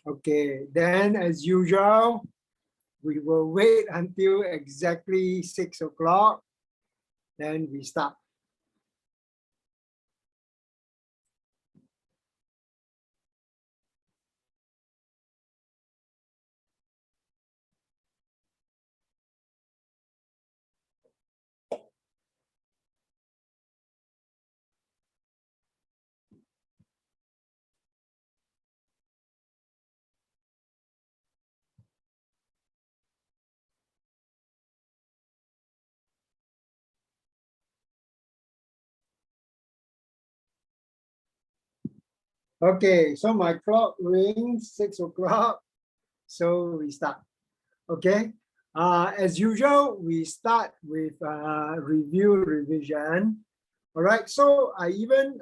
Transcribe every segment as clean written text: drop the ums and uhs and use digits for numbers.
Okay, then as usual, we will wait until exactly 6 o'clock, then we start. Okay, so my clock rings 6 o'clock, so we start. Okay, as usual, we start with revision. All right, so I even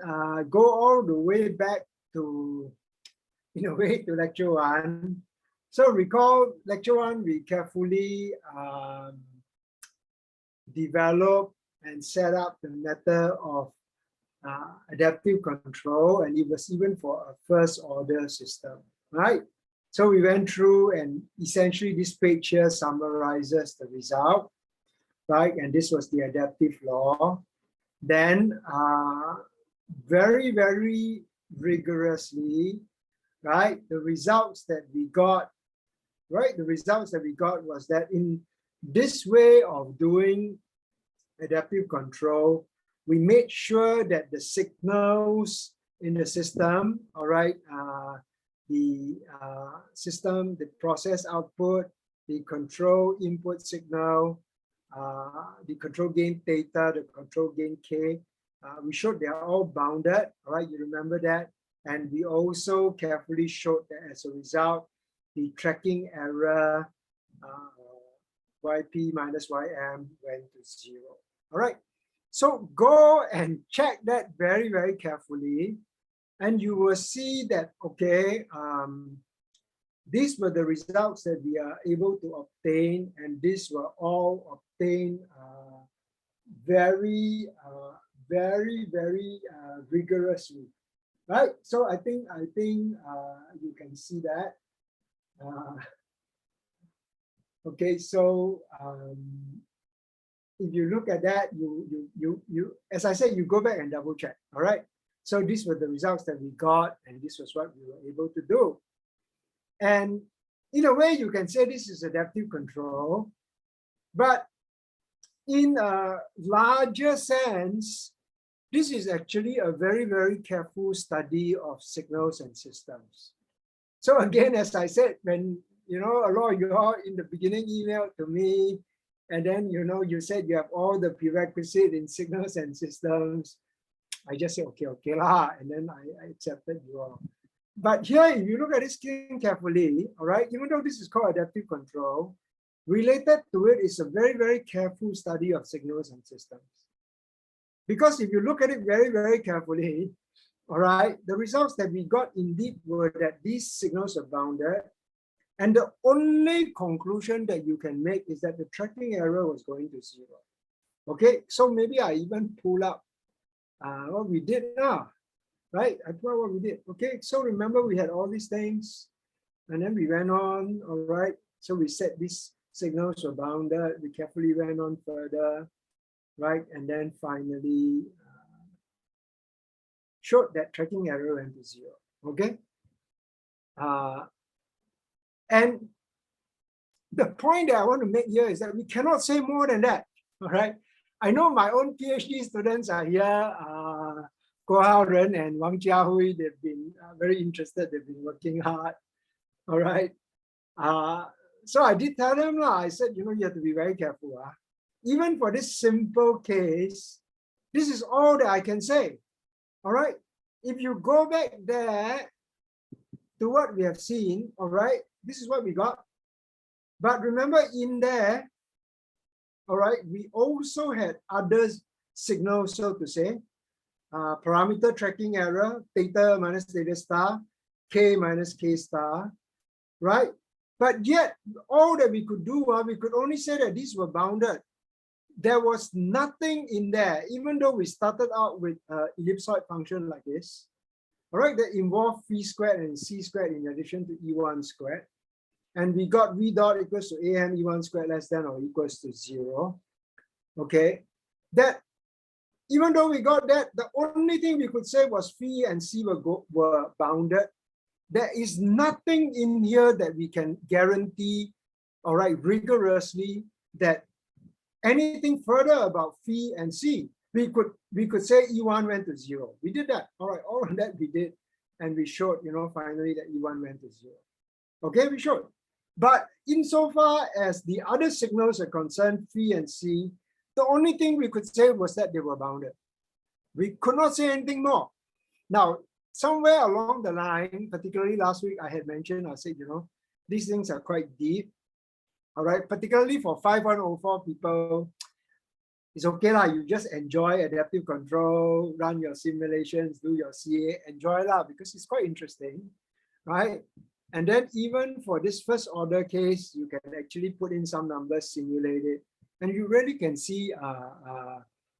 go all the way back to, in a way, to lecture 1. So recall lecture 1, we carefully develop and set up the method of adaptive control, and it was even for a first order system, right? So we went through, and essentially this page here summarizes the result, right? And this was the adaptive law. Then very, very rigorously, right? The results that we got, right? The results that we got was that in this way of doing adaptive control, we made sure that the signals in the system, all right, the system, the process output, the control input signal, the control gain theta, the control gain k, we showed they are all bounded, all right, you remember that? And we also carefully showed that as a result, the tracking error, yp minus ym went to 0, all right? So go and check that very, very carefully, and you will see that, okay, these were the results that we are able to obtain, and these were all obtained very, very rigorously, right? So I think you can see that. Okay, so if you look at that, you as I said, you go back and double check. All right. So these were the results that we got, and this was what we were able to do. And in a way, you can say this is adaptive control, but in a larger sense, this is actually a very, very careful study of signals and systems. So again, as I said, when a lot of you all in the beginning emailed to me, and then you said you have all the prerequisite in signals and systems, I just said okay lah, and then I accepted you all. But here, if you look at this thing carefully, all right, even though this is called adaptive control, related to it is a very, very careful study of signals and systems. Because if you look at it very, very carefully, all right, the results that we got indeed were that these signals are bounded. And the only conclusion that you can make is that the tracking error was going to 0. Okay, so maybe I even pull up what we did now, right? I pull up what we did. Okay, so remember we had all these things, and then we went on, all right? So we said these signals were bounded. We carefully went on further, right? And then finally showed that tracking error went to 0, okay? And the point that I want to make here is that we cannot say more than that, all right? I know my own PhD students are here, Guo Hao Ren and Wang Jiahui, they've been very interested, they've been working hard, all right? So I did tell them, I said, you have to be very careful. Even for this simple case, this is all that I can say, all right? If you go back there to what we have seen, all right, this is what we got. But remember in there, all right, we also had other signals, so to say, parameter tracking error, theta minus theta star, k minus k star, right? But yet, all that we could do, we could only say that these were bounded. There was nothing in there, even though we started out with an ellipsoid function like this, all right, that involve phi squared and c squared in addition to E1 squared. And we got V dot equals to AM E1 squared less than or equals to 0. Okay, that even though we got that, the only thing we could say was phi and c were bounded. There is nothing in here that we can guarantee, all right, rigorously that anything further about phi and c. We could say E1 went to 0. We did that. All right, all of that we did, and we showed, finally that E1 went to 0. Okay, we showed. But insofar as the other signals are concerned, phi and c, the only thing we could say was that they were bounded. We could not say anything more. Now, somewhere along the line, particularly last week, I had mentioned, I said, these things are quite deep. All right, particularly for 5104 people, it's okay lah. You just enjoy adaptive control, run your simulations, do your CA, enjoy lah, because it's quite interesting, right? And then even for this first order case, you can actually put in some numbers, simulate it, and you really can see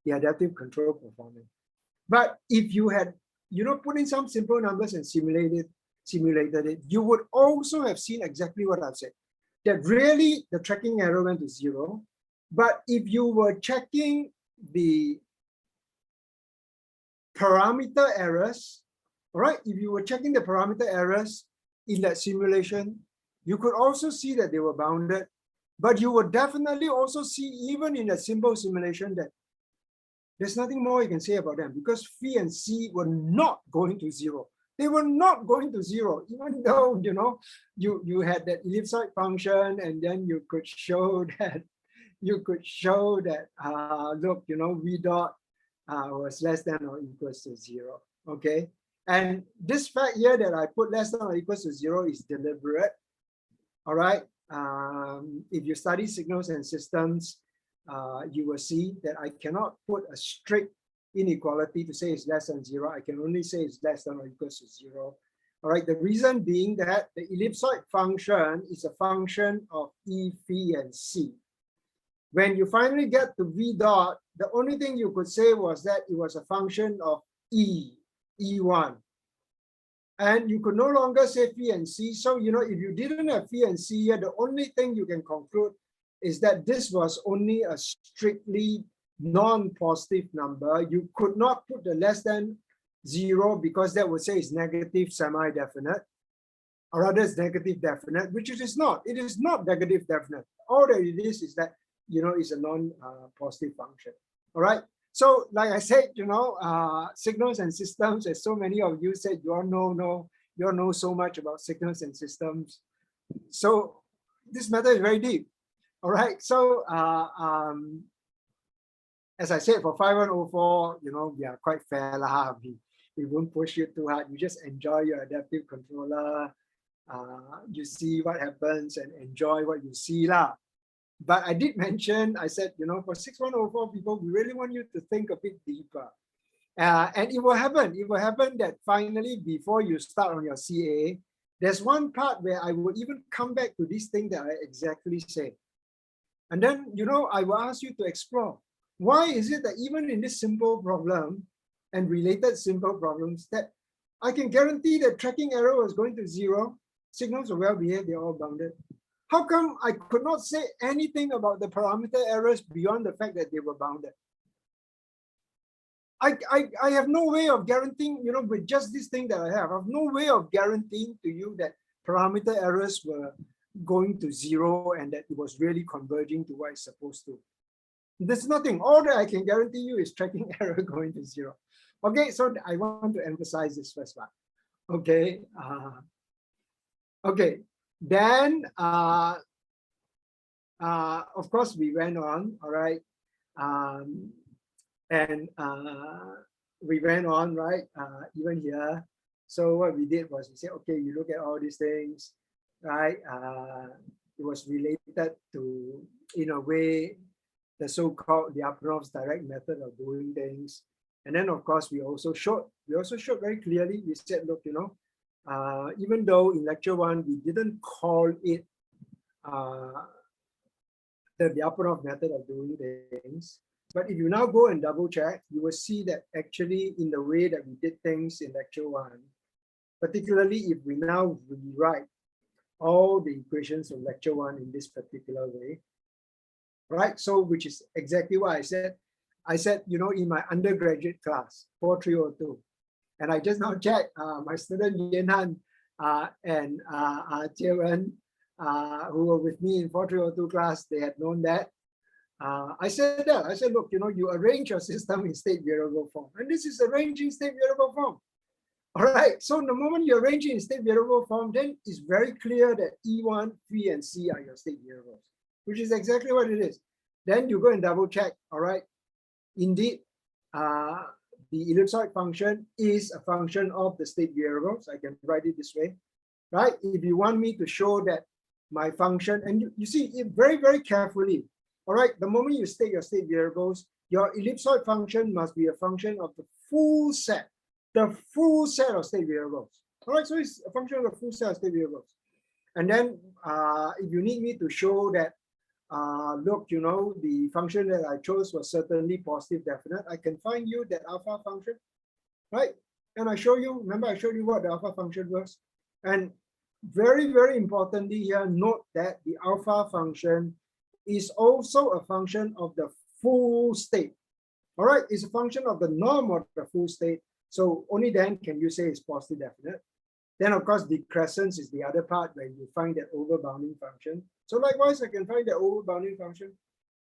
the adaptive control performance. But if you had, put in some simple numbers and simulated it, you would also have seen exactly what I've said, that really the tracking error went to 0. But if you were checking the parameter errors, all right, if you were checking the parameter errors in that simulation, you could also see that they were bounded. But you would definitely also see, even in a simple simulation, that there's nothing more you can say about them, because phi and c were not going to 0. They were not going to 0, even though, you had that ellipsoid function, and then you could show that, look, V dot was less than or equals to 0, okay? And this fact here that I put less than or equals to 0 is deliberate, all right? If you study signals and systems, you will see that I cannot put a strict inequality to say it's less than 0. I can only say it's less than or equals to 0. All right, the reason being that the ellipsoid function is a function of E, phi, and c. When you finally get to V dot, the only thing you could say was that it was a function of E, E1. And you could no longer say phi and c. So, if you didn't have phi and c here, the only thing you can conclude is that this was only a strictly non-positive number. You could not put the less than 0 because that would say it's negative semi-definite, or rather it's negative definite, which it is not. It is not negative definite. All that it is that, is a non-positive function. All right. So, like I said, signals and systems, as so many of you said, you all know so much about signals and systems. So this matter is very deep. All right. So as I said, for 5104, we are quite fair lah. We won't push you too hard. You just enjoy your adaptive controller. You see what happens and enjoy what you see lah. But I did mention, I said, for 6104 people, we really want you to think a bit deeper. And it will happen. It will happen that finally, before you start on your CA, there's one part where I will even come back to this thing that I exactly say. And then, I will ask you to explore. Why is it that even in this simple problem and related simple problems, that I can guarantee that tracking error was going to 0, signals are well behaved, they're all bounded. How come I could not say anything about the parameter errors beyond the fact that they were bounded? I have no way of guaranteeing, with just this thing that I have no way of guaranteeing to you that parameter errors were going to 0 and that it was really converging to what it's supposed to. There's nothing. All that I can guarantee you is tracking error going to 0. Okay, so I want to emphasize this first part. Okay. Okay. Then, of course, we went on, all right, we went on, right, even here. So what we did was we said, okay, you look at all these things, right, it was related to, in a way, the so-called Lyapunov's direct method of doing things. And then, of course, we also showed very clearly, we said, look, even though in lecture 1, we didn't call it the Lyapunov method of doing things, but if you now go and double check, you will see that actually in the way that we did things in lecture 1, particularly if we now rewrite all the equations of lecture 1 in this particular way, right? So, which is exactly what I said. I said, you know, in my undergraduate class, 4302, and I just now checked my student Yen Han and Jie Wen, who were with me in 4302 class, they had known that. I said that, I said, look, you know, you arrange your system in state variable form, and this is arranging state variable form. All right, so the moment you arrange it in state variable form, then it's very clear that E1, P, and C are your state variables, which is exactly what it is. Then you go and double check, all right? Indeed, the ellipsoid function is a function of the state variables. I can write it this way, right? If you want me to show that my function, and you see it very, very carefully, all right? The moment you state your state variables, your ellipsoid function must be a function of the full set of state variables. All right, so it's a function of the full set of state variables. And then if you need me to show that, look, you know, the function that I chose was certainly positive definite, I can find you that alpha function, right? And I show you, remember I showed you what the alpha function was. And very, very importantly here, note that the alpha function is also a function of the full state. All right, it's a function of the norm of the full state. So only then can you say it's positive definite. Then of course, decrescence is the other part where you find that overbounding function. So likewise, I can find the overbounding function.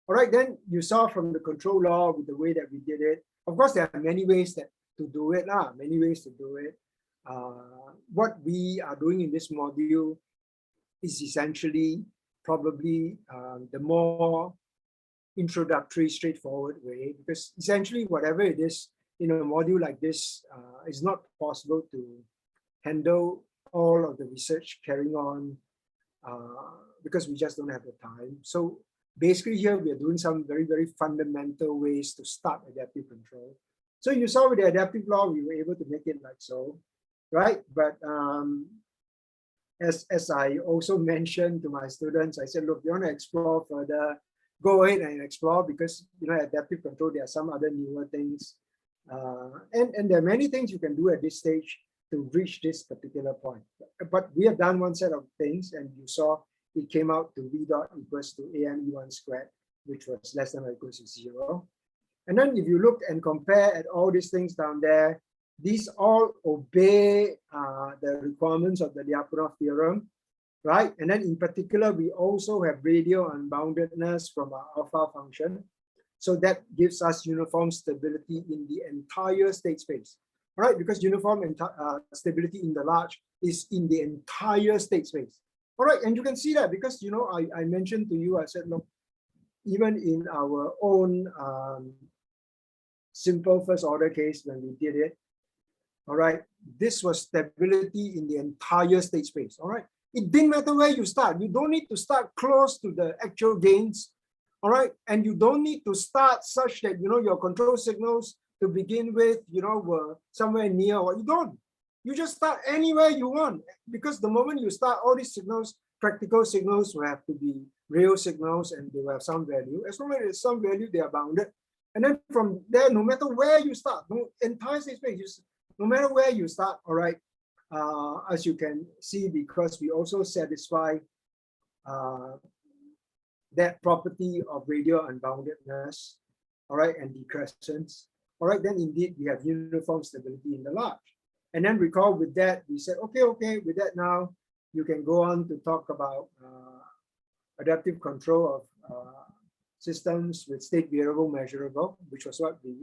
All right, then you saw from the control law with the way that we did it. Of course, there are many ways to do it, many ways to do it. What we are doing in this module is essentially probably the more introductory, straightforward way, because essentially whatever it is, in a module like this, it's not possible to handle all of the research carrying on because we just don't have the time. So basically here we are doing some very, very fundamental ways to start adaptive control. So you saw with the adaptive law, we were able to make it like so, right? But as I also mentioned to my students, I said, look, you want to explore further, go ahead and explore, because, you know, adaptive control, there are some other newer things. And there are many things you can do at this stage to reach this particular point. But we have done one set of things, and you saw it came out to V dot equals to AME1 squared, which was less than or equals to 0. And then if you look and compare at all these things down there, these all obey the requirements of the Lyapunov theorem, right? And then in particular, we also have radial unboundedness from our alpha function. So that gives us uniform stability in the entire state space, all right? Because uniform stability in the large is in the entire state space, all right? And you can see that because, you know, I mentioned to you, I said, look, even in our own simple first order case when we did it, all right, this was stability in the entire state space, all right? It didn't matter where you start. You don't need to start close to the actual gains. All right, and you don't need to start such that, you know, your control signals to begin with, you know, were somewhere near, or you don't. You just start anywhere you want, because the moment you start, all these signals, practical signals will have to be real signals, and they will have some value. As long as there's some value, they are bounded. And then from there, no matter where you start, no entire space, no matter where you start, all right, as you can see, because we also satisfy that property of radial unboundedness, all right, and decrescence, all right, then indeed we have uniform stability in the large. And then recall with that, we said, okay, with that now, you can go on to talk about adaptive control of systems with state variable measurable, which was what we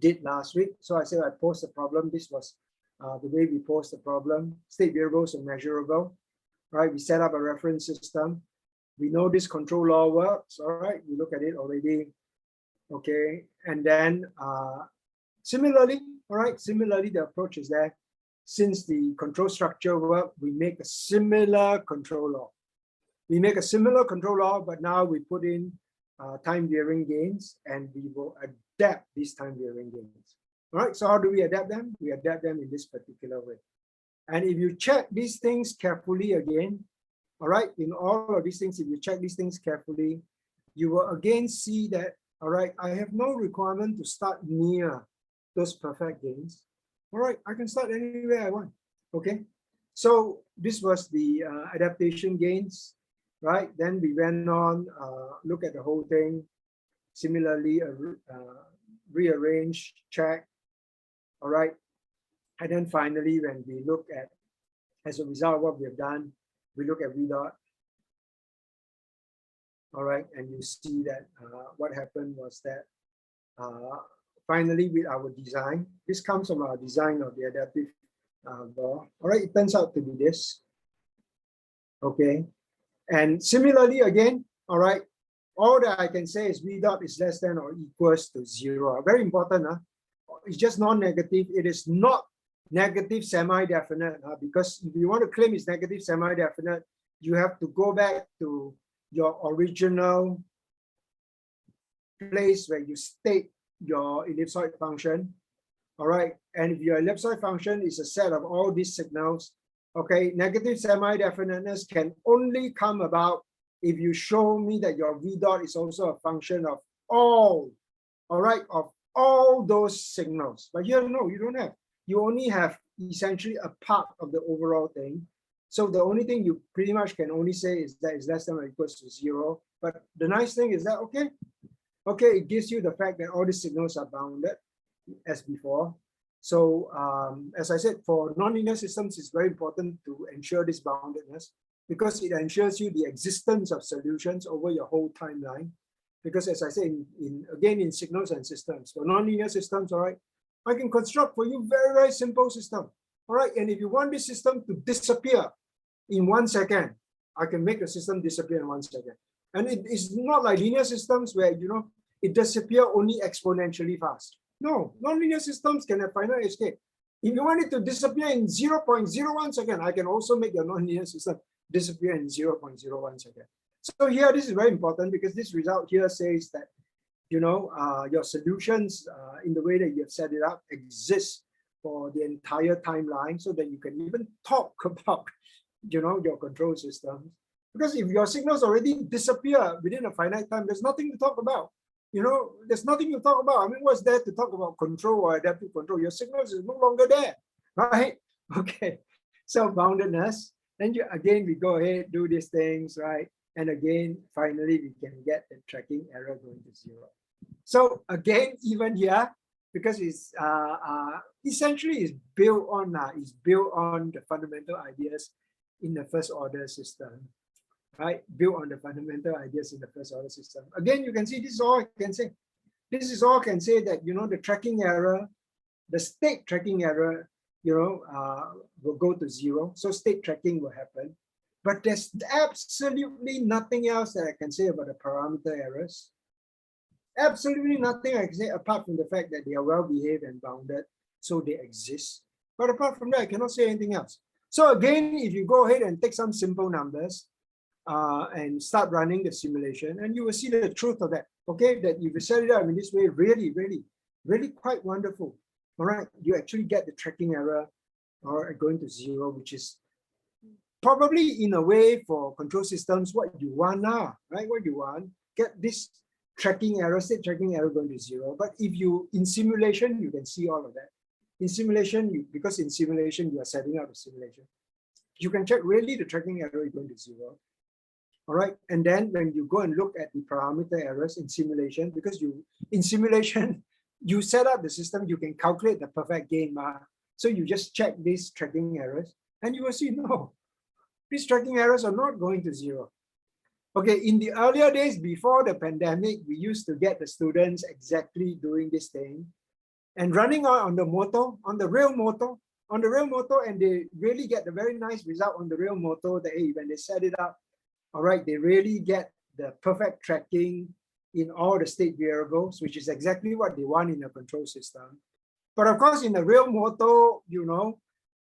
did last week. So I said I posed a problem. This was the way we posed the problem. State variables are measurable, right? We set up a reference system. We know this control law works, all right? We look at it already, okay? And then similarly, all right, similarly, the approach is that since the control structure work, we make a similar control law. We make a similar control law, but now we put in time varying gains, and we will adapt these time varying gains. All right, so how do we adapt them? We adapt them in this particular way. And if you check these things carefully again, all right, in all of these things, if you check these things carefully, you will again see that, all right, I have no requirement to start near those perfect gains. All right, I can start anywhere I want. Okay, so this was the adaptation gains, right? Then we went on, look at the whole thing. Similarly, rearrange, check, all right? And then finally, when we look at, as a result of what we have done, we look at V dot, all right? And you see that what happened was that finally with our design, this comes from our design of the adaptive ball, all right? It turns out to be this, okay? And similarly again, all right, all that I can say is V dot is less than or equals to 0. Very important, huh? It's just non-negative. It is not negative semi-definite, because if you want to claim it's negative semi-definite, you have to go back to your original place where you state your ellipsoid function, all right? And if your ellipsoid function is a set of all these signals, okay, negative semi-definiteness can only come about if you show me that your V dot is also a function of all right, of all those signals. But here, no, you don't have. You only have essentially a part of the overall thing. So the only thing you pretty much can only say is that it's less than or equals to 0. But the nice thing is that, okay, it gives you the fact that all these signals are bounded as before. So as I said, for nonlinear systems, it's very important to ensure this boundedness because it ensures you the existence of solutions over your whole timeline. Because as I say, again, in signals and systems, for nonlinear systems, all right, I can construct for you very, very simple system. All right, and if you want this system to disappear in 1 second, I can make the system disappear in 1 second. And it is not like linear systems where, you know, it disappears only exponentially fast. No, nonlinear systems can have finite escape. If you want it to disappear in 0.01 second, I can also make your nonlinear system disappear in 0.01 second. So here, this is very important because this result here says that, you know, your solutions in the way that you have set it up exist for the entire timeline so that you can even talk about, you know, your control systems. Because if your signals already disappear within a finite time, there's nothing to talk about. You know, there's nothing to talk about. I mean, what's there to talk about control or adaptive control? Your signals is no longer there, right? Okay, so boundedness. Then you again, we go ahead, do these things, right? And again, finally, we can get the tracking error going to 0. So again, even here, because it's essentially is built on the fundamental ideas in the first order system, right? Built on the fundamental ideas in the first order system. Again, you can see this is all I can say. This is all I can say that, you know, the tracking error, the state tracking error, you know, will go to 0. So state tracking will happen. But there's absolutely nothing else that I can say about the parameter errors. Absolutely nothing I can say apart from the fact that they are well behaved and bounded, so they exist. But apart from that, I cannot say anything else. So again, if you go ahead and take some simple numbers and start running the simulation, and you will see the truth of that. Okay, that if you set it up in this way, really, really, really quite wonderful. All right, you actually get the tracking error or going to 0, which is probably in a way for control systems what you want now, right? What you want, get this tracking error, state tracking error going to 0. But if you, in simulation, you can see all of that. In simulation, because in simulation, you are setting up a simulation, you can check really the tracking error is going to 0. All right. And then when you go and look at the parameter errors in simulation, because in simulation, you set up the system, you can calculate the perfect gain. So you just check these tracking errors and you will see, no, these tracking errors are not going to 0. Okay, in the earlier days before the pandemic, we used to get the students exactly doing this thing and running on the motor, on the real motor, and they really get the very nice result on the real motor that, hey, when they set it up, all right, they really get the perfect tracking in all the state variables, which is exactly what they want in a control system. But of course, in the real motor, you know,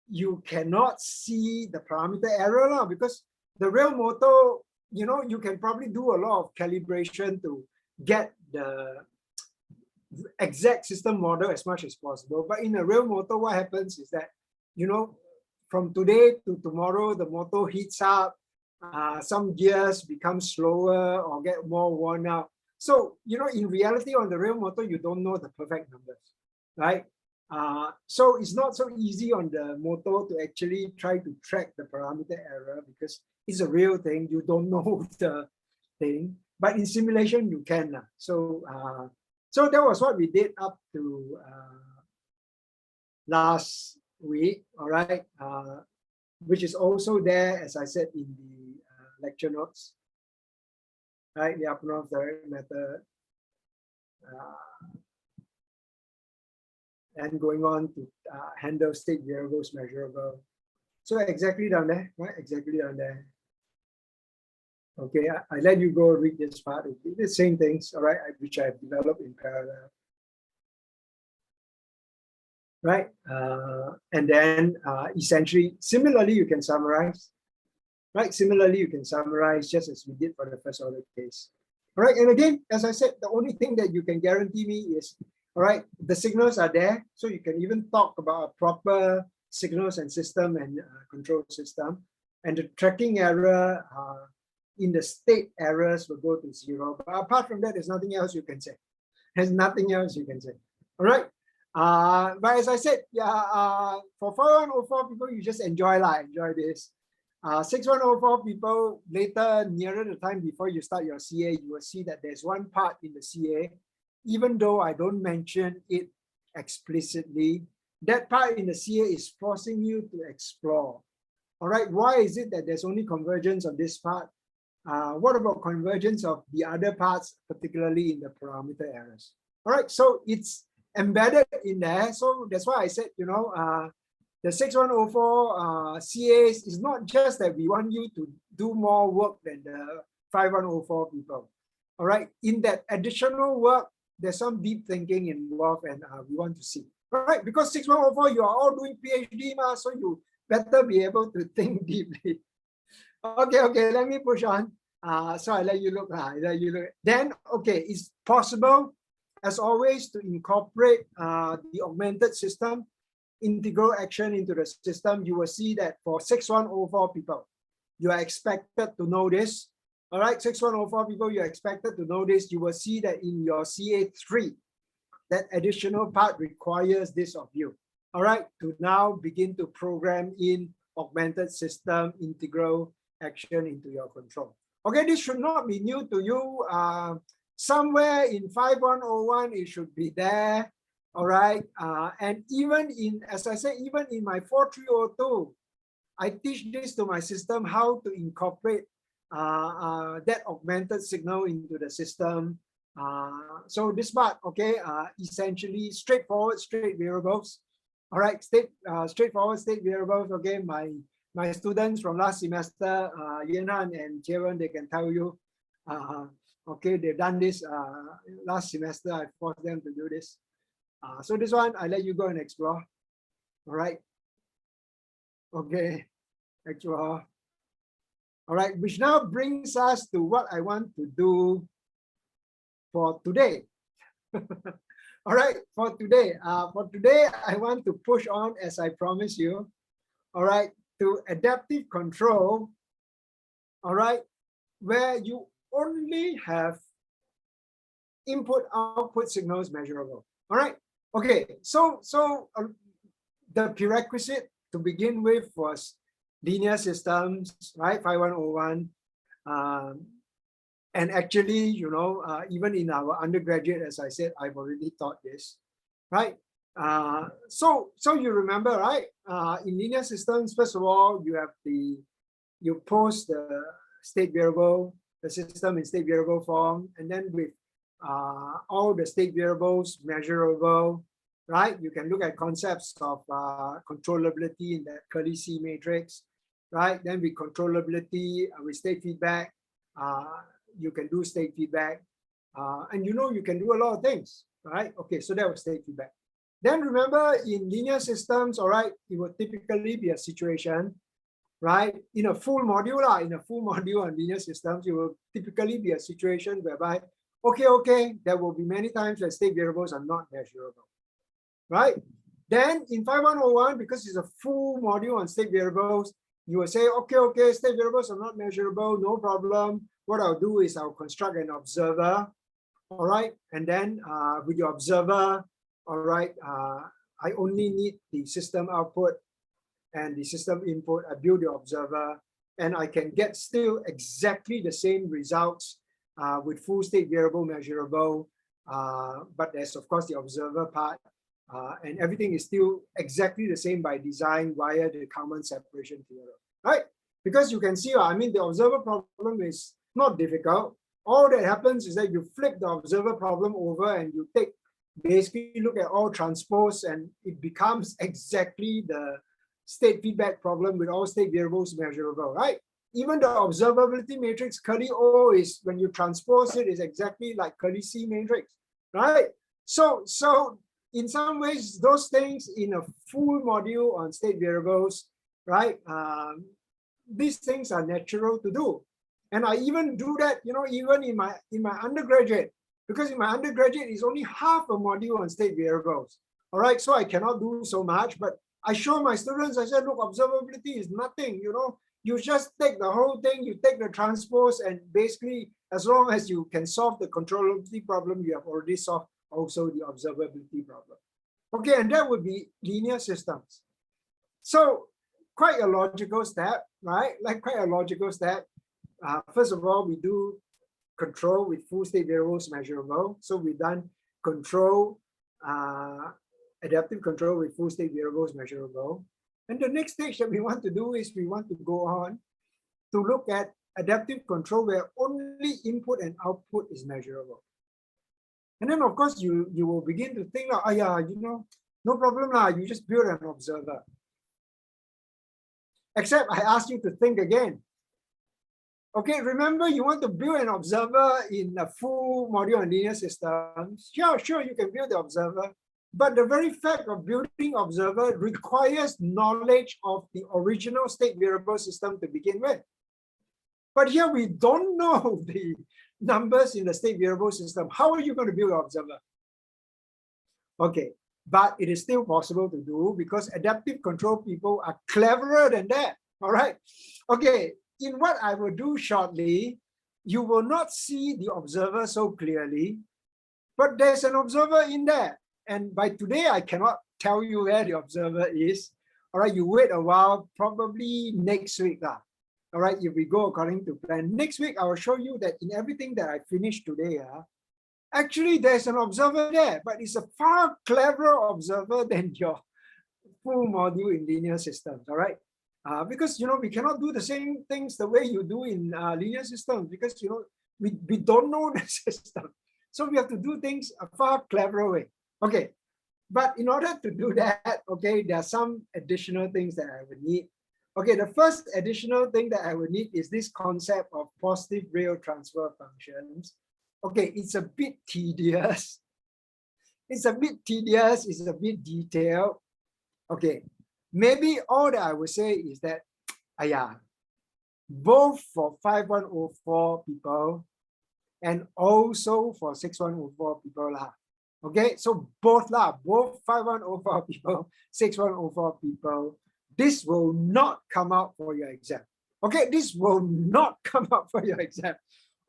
you cannot see the parameter error now because the real motor, you know, you can probably do a lot of calibration to get the exact system model as much as possible. But in a real motor, what happens is that, you know, from today to tomorrow, the motor heats up, some gears become slower or get more worn out. So, you know, in reality, on the real motor, you don't know the perfect numbers, right? So it's not so easy on the motor to actually try to track the parameter error because it's a real thing. You don't know the thing, but in simulation you can. So that was what we did up to last week, all right, which is also there, as I said, in the lecture notes, right? The Lyapunov direct method, and going on to handle state variables measurable. So exactly down there, right? Exactly down there. Okay, I let you go read this part. It's the same things, all right, which I've developed in parallel. Right, and then essentially, similarly, you can summarize. Right, similarly, you can summarize just as we did for the first order case. All right, and again, as I said, the only thing that you can guarantee me is, all right, the signals are there, so you can even talk about a proper signals and system and control system, and the tracking error in the state errors will go to 0. But apart from that, there's nothing else you can say. There's nothing else you can say. All right. But as I said, yeah, for 4104 people, you just enjoy this. 6104 people, later, nearer the time before you start your CA, you will see that there's one part in the CA, even though I don't mention it explicitly, that part in the CA is forcing you to explore. All right, why is it that there's only convergence of this part? What about convergence of the other parts, particularly in the parameter errors? All right, so it's embedded in there. So that's why I said, you know, the 6104 CAs is not just that we want you to do more work than the 5104 people. All right, in that additional work, there's some deep thinking involved, and we want to see. All right, because 6104, you are all doing PhD, so you better be able to think deeply. Okay, let me push on. So I let you look. Then, okay, it's possible, as always, to incorporate the augmented system integral action into the system. You will see that for 6104 people, you are expected to know this. All right, 6104 people, you're expected to know this. You will see that in your CA3, that additional part requires this of you. All right, to now begin to program in augmented system integral action into your control. Okay, this should not be new to you. Somewhere in 5101, it should be there. All right, and even in, as I said, even in my 4302, I teach this to my system, how to incorporate that augmented signal into the system. So this part, okay, essentially straightforward state variables. All right, straightforward state variables. Okay, my students from last semester, Yenan and Kieran, they can tell you, okay, they've done this last semester. I forced them to do this. So this one, I let you go and explore. All right. Okay, explore. All right, which now brings us to what I want to do for today. All right, for today, I want to push on, as I promised you, all right, to adaptive control, all right, where you only have input-output signals measurable. All right, okay, so the prerequisite to begin with was linear systems, right, 5101. And actually, you know, even in our undergraduate, as I said, I've already taught this, right? So you remember, right? In linear systems, first of all, you post the state variable, the system in state variable form, and then with all the state variables measurable, right? You can look at concepts of controllability in that curly C matrix, right? Then with controllability, with state feedback, you can do state feedback, and you know you can do a lot of things, right? Okay, so that was state feedback. Then remember, in linear systems, all right, it will typically be a situation, right? In a full module, on linear systems, it will typically be a situation whereby, okay, there will be many times that state variables are not measurable, right? Then in 5101, because it's a full module on state variables, you will say, okay, state variables are not measurable, no problem. What I'll do is I'll construct an observer, all right? And then with your observer, all right, I only need the system output and the system input. I build the observer, and I can get still exactly the same results with full state variable measurable. But there's of course the observer part, and everything is still exactly the same by design via the Kalman separation theorem, right? Because you can see, I mean, the observer problem is not difficult. All that happens is that you flip the observer problem over and you basically look at all transpose, and it becomes exactly the state feedback problem with all state variables measurable, right? Even the observability matrix curly O is, when you transpose it, is exactly like curly C matrix, right? So in some ways, those things in a full module on state variables, right? These things are natural to do. And I even do that, you know, even in my undergraduate, because in my undergraduate is only half a module on state variables. All right, so I cannot do so much, but I show my students, I said, look, observability is nothing, you know, you just take the whole thing, you take the transpose, and basically, as long as you can solve the controllability problem, you have already solved also the observability problem. Okay, and that would be linear systems. So quite a logical step, right? Like quite a logical step. First of all, we do control with full state variables measurable. So we've done control, adaptive control with full state variables measurable. And the next stage that we want to do is we want to go on to look at adaptive control where only input and output is measurable. And then of course you will begin to think, oh yeah, you know, no problem lah, you just build an observer. Except I ask you to think again. Okay, remember you want to build an observer in a full module on linear systems. Sure, you can build the observer. But the very fact of building observer requires knowledge of the original state variable system to begin with. But here we don't know the numbers in the state variable system. How are you going to build an observer? Okay, but it is still possible to do because adaptive control people are cleverer than that. All right. Okay, in what I will do shortly, you will not see the observer so clearly, but there's an observer in there. And by today, I cannot tell you where the observer is. All right, you wait a while, probably next week. All right, if we go according to plan. Next week, I will show you that in everything that I finished today, actually there's an observer there, but it's a far cleverer observer than your full module in linear systems, all right? Because, you know, we cannot do the same things the way you do in linear systems because, you know, we don't know the system. So we have to do things a far cleverer way. Okay, but in order to do that, okay, there are some additional things that I would need. Okay, the first additional thing that I would need is this concept of positive real transfer functions. Okay, it's a bit tedious. It's a bit tedious, it's a bit detailed. Okay, maybe all that I would say is that, both for 5104 people and also for 6104 people lah. Okay, so both 5104 people, 6104 people, this will not come out for your exam. Okay, this will not come out for your exam.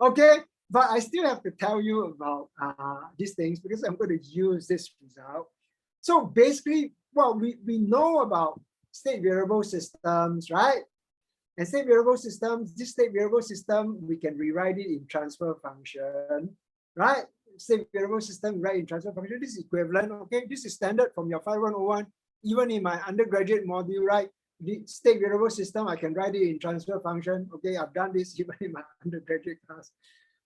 Okay, but I still have to tell you about these things because I'm going to use this result. So basically, well, we know about state variable systems, right? And state variable systems, this state variable system, we can rewrite it in transfer function, right? State variable system, right, in transfer function, this is equivalent, okay? This is standard from your 5101. Even in my undergraduate module, right? The state variable system, I can write it in transfer function. Okay, I've done this even in my undergraduate class.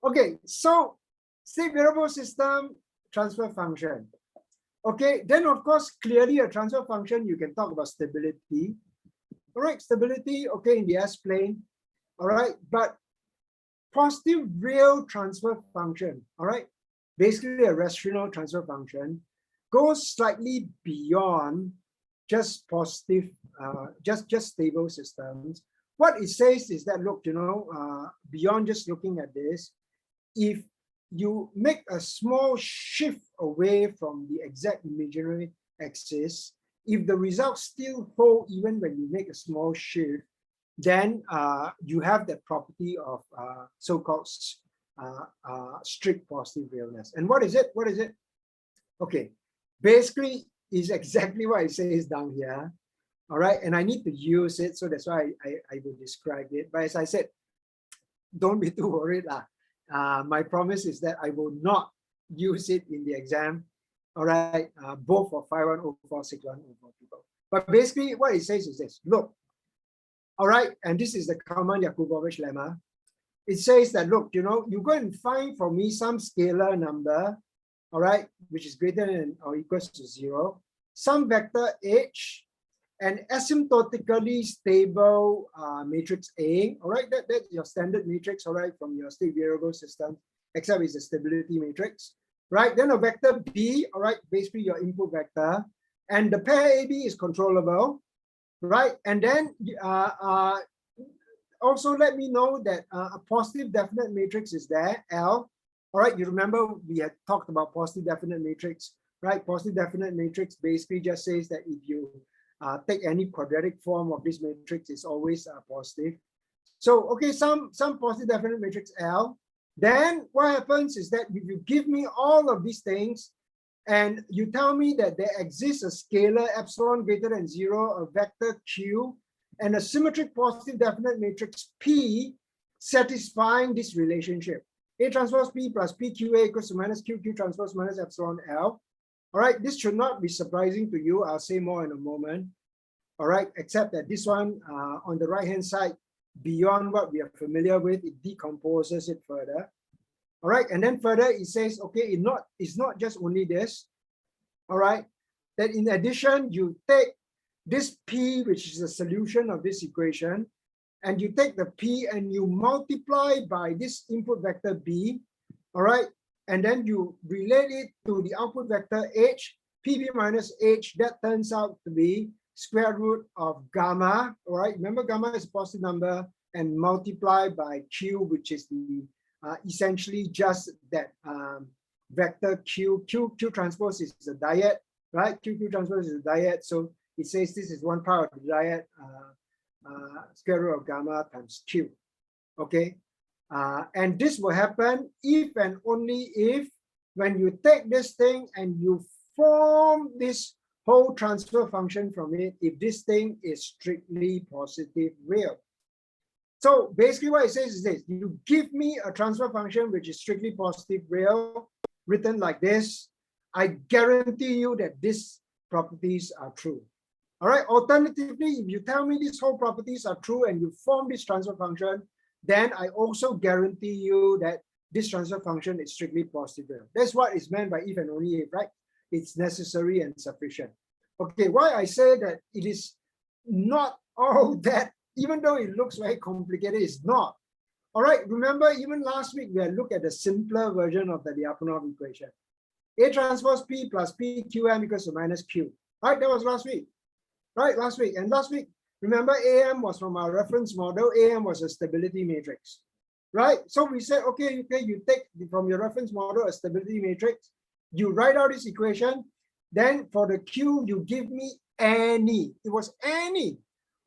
Okay, so state variable system, transfer function. Okay, then of course, clearly a transfer function, you can talk about stability. All right, stability, okay, in the S-plane. All right, but positive real transfer function, all right? Basically a rational transfer function goes slightly beyond just positive, just stable systems. What it says is that, look, you know, beyond just looking at this, if you make a small shift away from the exact imaginary axis, if the results still hold even when you make a small shift, then you have that property of so-called strict positive realness. And what is it? What is it? Okay, basically, is exactly what it says down here. All right, and I need to use it, so that's why I will describe it. But as I said, don't be too worried. My promise is that I will not use it in the exam. All right, both for 5104, 6104 people. But basically, what it says is this: look, all right, and this is the Kalman-Yakubovich lemma. It says that, look, you know, you go and find for me some scalar number, all right, which is greater than or equals to 0, some vector h, an asymptotically stable matrix A, all right, that's your standard matrix, all right, from your state variable system, except it's a stability matrix, right? Then a vector B, all right, basically your input vector, and the pair AB is controllable, right? And then also let me know that a positive definite matrix is there, L. All right, you remember we had talked about positive definite matrix, right? Positive definite matrix basically just says that if you take any quadratic form of this matrix, it's always positive. So, okay, some positive definite matrix L. Then what happens is that if you give me all of these things, and you tell me that there exists a scalar epsilon greater than 0, a vector Q, and a symmetric positive definite matrix P satisfying this relationship. A transpose P plus PQA equals to minus QQ transpose minus epsilon L. All right, this should not be surprising to you. I'll say more in a moment. All right, except that this one on the right-hand side, beyond what we are familiar with, it decomposes it further. All right, and then further it says, okay, it's not just only this, all right, that in addition, you take this P, which is a solution of this equation, and you take the P and you multiply by this input vector B, all right, and then you relate it to the output vector H, PB minus H, that turns out to be square root of gamma, all right, remember gamma is a positive number, and multiply by Q, which is the essentially just that vector Q transpose is a dyad, right? Q transpose is a dyad, so it says this is one part of the dyad square root of gamma times Q, okay? And this will happen if and only if when you take this thing and you form this whole transfer function from it, if this thing is strictly positive real. So basically what it says is this: you give me a transfer function which is strictly positive real, written like this, I guarantee you that these properties are true. All right, alternatively, if you tell me these whole properties are true and you form this transfer function, then I also guarantee you that this transfer function is strictly positive real. That's what is meant by if and only if, right? It's necessary and sufficient. Okay, why I say that it is not all that, even though it looks very complicated, it's not. All right, remember even last week we had looked at the simpler version of the Lyapunov equation. A transpose P plus PQM equals to minus Q. Right, that was last week. Right, last week. And last week, remember AM was from our reference model, AM was a stability matrix. Right, so we said, okay, you take from your reference model a stability matrix, you write out this equation, then for the Q, you give me any, it was any,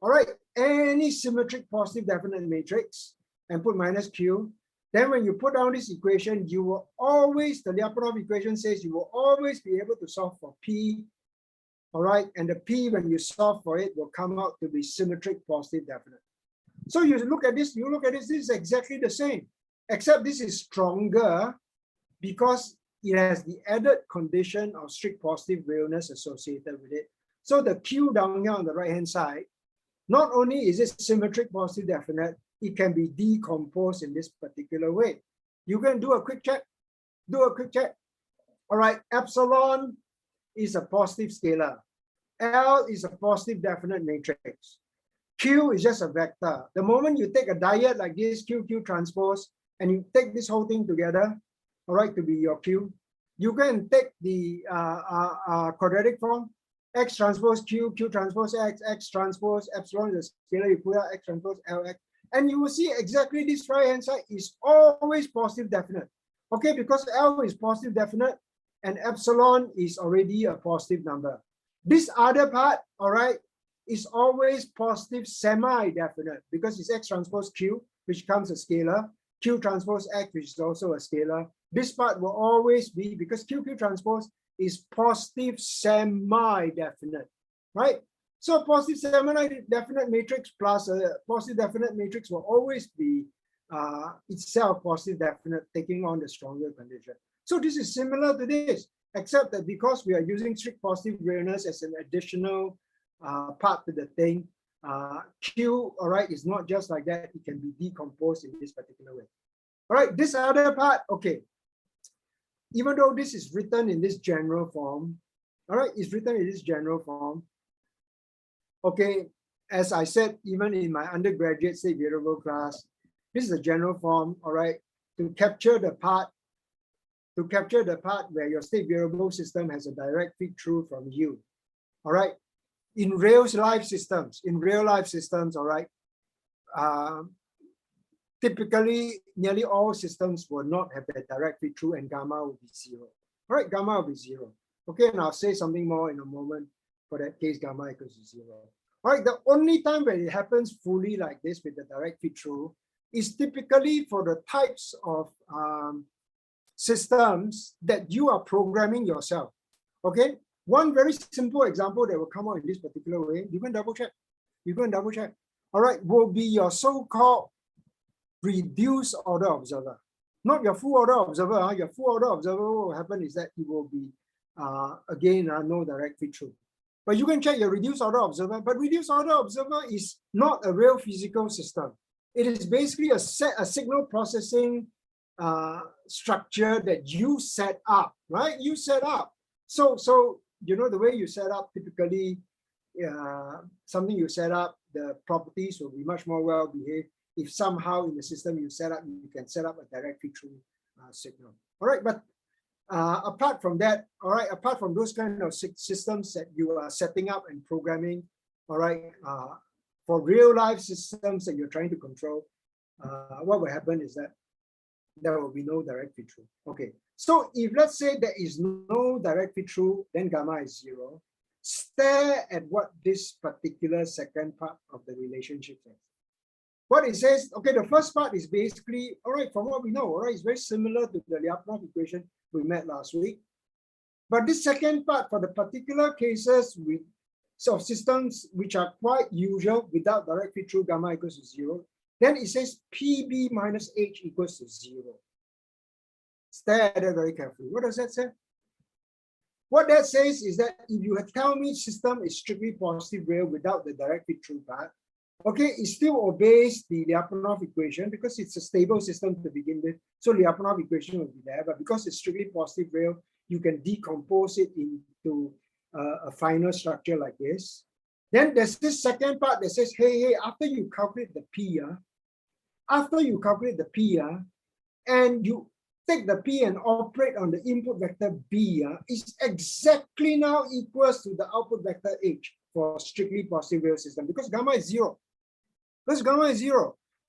all right, any symmetric positive definite matrix and put minus Q. Then when you put down this equation, you will always, the Lyapunov equation says you will always be able to solve for P, all right, and the P, when you solve for it, will come out to be symmetric positive definite. So you look at this, this is exactly the same, except this is stronger because it has the added condition of strict positive realness associated with it. So the Q down here on the right-hand side, not only is it symmetric positive definite, it can be decomposed in this particular way. You can do a quick check. Do a quick check. All right, epsilon is a positive scalar. L is a positive definite matrix. Q is just a vector. The moment you take a dyad like this, Q transpose, and you take this whole thing together, all right, to be your Q, you can take the quadratic form, X transpose Q, Q transpose X, X transpose epsilon is a scalar, you put out X transpose LX, and you will see exactly this right-hand side is always positive definite. Okay, because L is positive definite and epsilon is already a positive number. This other part, all right, is always positive semi-definite because it's X transpose Q, which becomes a scalar, Q transpose X, which is also a scalar. This part will always be, because QQ transpose is positive semi-definite, right? So positive semi-definite matrix plus a positive definite matrix will always be itself positive definite, taking on the stronger condition. So this is similar to this, except that because we are using strict positive realness as an additional part to the thing, Q, all right, is not just like that. It can be decomposed in this particular way. All right, this other part, okay. Even though this is written in this general form, all right, it's written in this general form. Okay, as I said, even in my undergraduate state variable class, this is a general form, all right, to capture the part where your state variable system has a direct feed through from you, all right. In real life systems, all right, typically nearly all systems will not have that direct feed through, and gamma will be 0. All right, gamma will be 0. Okay, and I'll say something more in a moment. For that case, gamma equals to 0. All right, the only time when it happens fully like this with the direct feed through is typically for the types of systems that you are programming yourself. Okay, one very simple example that will come out in this particular way, you can double check. All right, will be your so-called reduced order observer, not your full order observer. Your full order observer, what will happen is that it will be again no direct feed through. But you can check your reduced order observer. But reduced order observer is not a real physical system. It is basically a signal processing structure that you set up, right? You set up. So you know the way you set up typically, something you set up, the properties will be much more well behaved if somehow in the system you set up, you can set up a direct feed through signal. All right, but apart from that, all right, apart from those kind of systems that you are setting up and programming, all right, for real life systems that you're trying to control, what will happen is that there will be no direct feed through. Okay, so if let's say there is no direct feed through, then gamma is 0. Stare at what this particular second part of the relationship says. What it says, okay, the first part is basically, all right, from what we know, all right, it's very similar to the Lyapunov equation we met last week. But this second part, for the particular cases of systems which are quite usual without direct feed through, gamma equals to 0, then it says PB minus H equals to 0. Stare at it very carefully. What does that say? What that says is that if you tell me system is strictly positive real without the direct feed through part, okay, it still obeys the Lyapunov equation because it's a stable system to begin with. So Lyapunov equation will be there, but because it's strictly positive real, you can decompose it into a final structure like this. Then there's this second part that says, hey, after you calculate the P, and you take the P and operate on the input vector B, is exactly now equals to the output vector H for strictly positive real system because gamma is 0.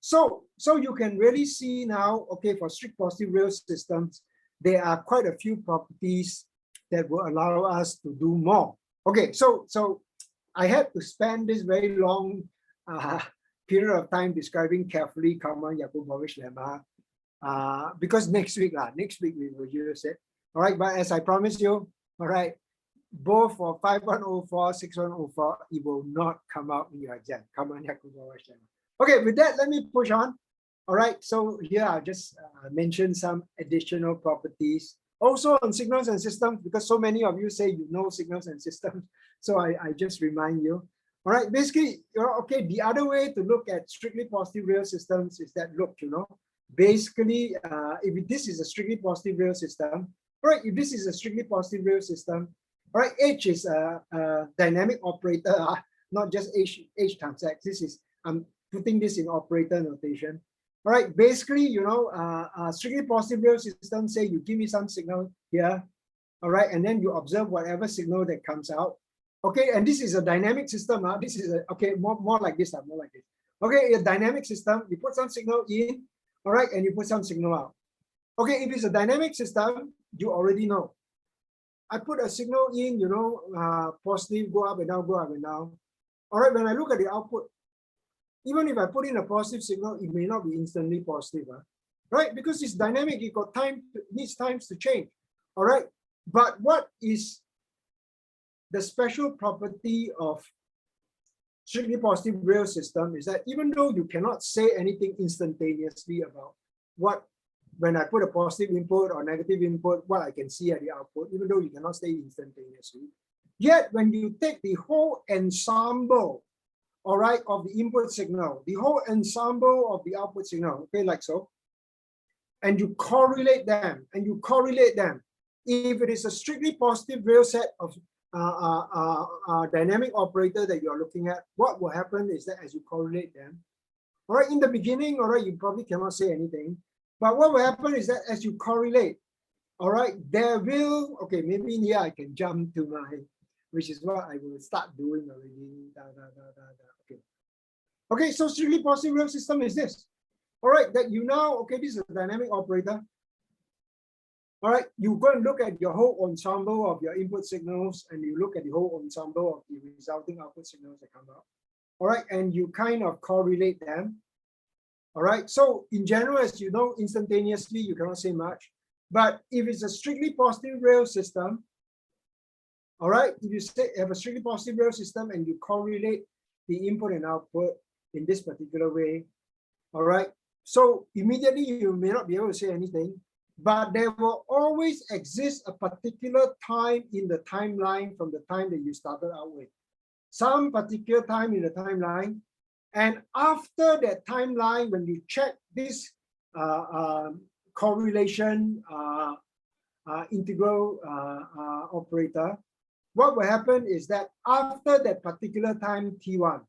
So you can really see now, okay, for strict positive real systems, there are quite a few properties that will allow us to do more. Okay, so I had to spend this very long period of time describing carefully Kalman-Yakubovich lemma because next week we will use it. All right, but as I promised you, all right, both for 5104, 6104, it will not come out in your exam. Kalman-Yakubovich lemma. Okay, with that, let me push on. All right, so here I'll just mention some additional properties. Also on signals and systems, because so many of you say you know signals and systems, so I just remind you. All right, basically, okay, the other way to look at strictly positive real systems is that, look, basically, if this is a strictly positive real system, all right, if this is a strictly positive real system, all right, H is a dynamic operator, not just H times X. This is, I'm putting this in operator notation. All right, basically, strictly positive real system, say you give me some signal here, all right, and then you observe whatever signal that comes out. Okay, and this is a dynamic system. This is okay, more like this, more like this. Okay, a dynamic system, you put some signal in, all right, and you put some signal out. Okay, if it's a dynamic system, you already know. I put a signal in, positive, go up and down, go up and down. All right, when I look at the output, even if I put in a positive signal, it may not be instantly positive, right? Because it's dynamic, it got time, needs times to change. All right. But what is the special property of strictly positive real system is that even though you cannot say anything instantaneously about what, when I put a positive input or negative input, what I can see at the output, even though you cannot say instantaneously, yet when you take the whole ensemble, all right, of the input signal, the whole ensemble of the output signal, okay, like so, and you correlate them, if it is a strictly positive real set of dynamic operator that you're looking at, what will happen is that as you correlate them, all right, in the beginning, all right, you probably cannot say anything, but what will happen is that as you correlate, all right, there will, okay, maybe here I can jump to my, which is what I will start doing already. Okay. Okay, so strictly positive real system is this. All right, that you now, okay, this is a dynamic operator. All right, you go and look at your whole ensemble of your input signals, and you look at the whole ensemble of the resulting output signals that come out. All right, and you kind of correlate them. All right, so in general, as you know, instantaneously, you cannot say much. But if it's a strictly positive real system, all right, if you have a strictly positive real system and you correlate the input and output in this particular way, all right, so immediately you may not be able to say anything, but there will always exist a particular time in the timeline from the time that you started out with. Some particular time in the timeline. And after that timeline, when you check this correlation integral operator, what will happen is that after that particular time T1,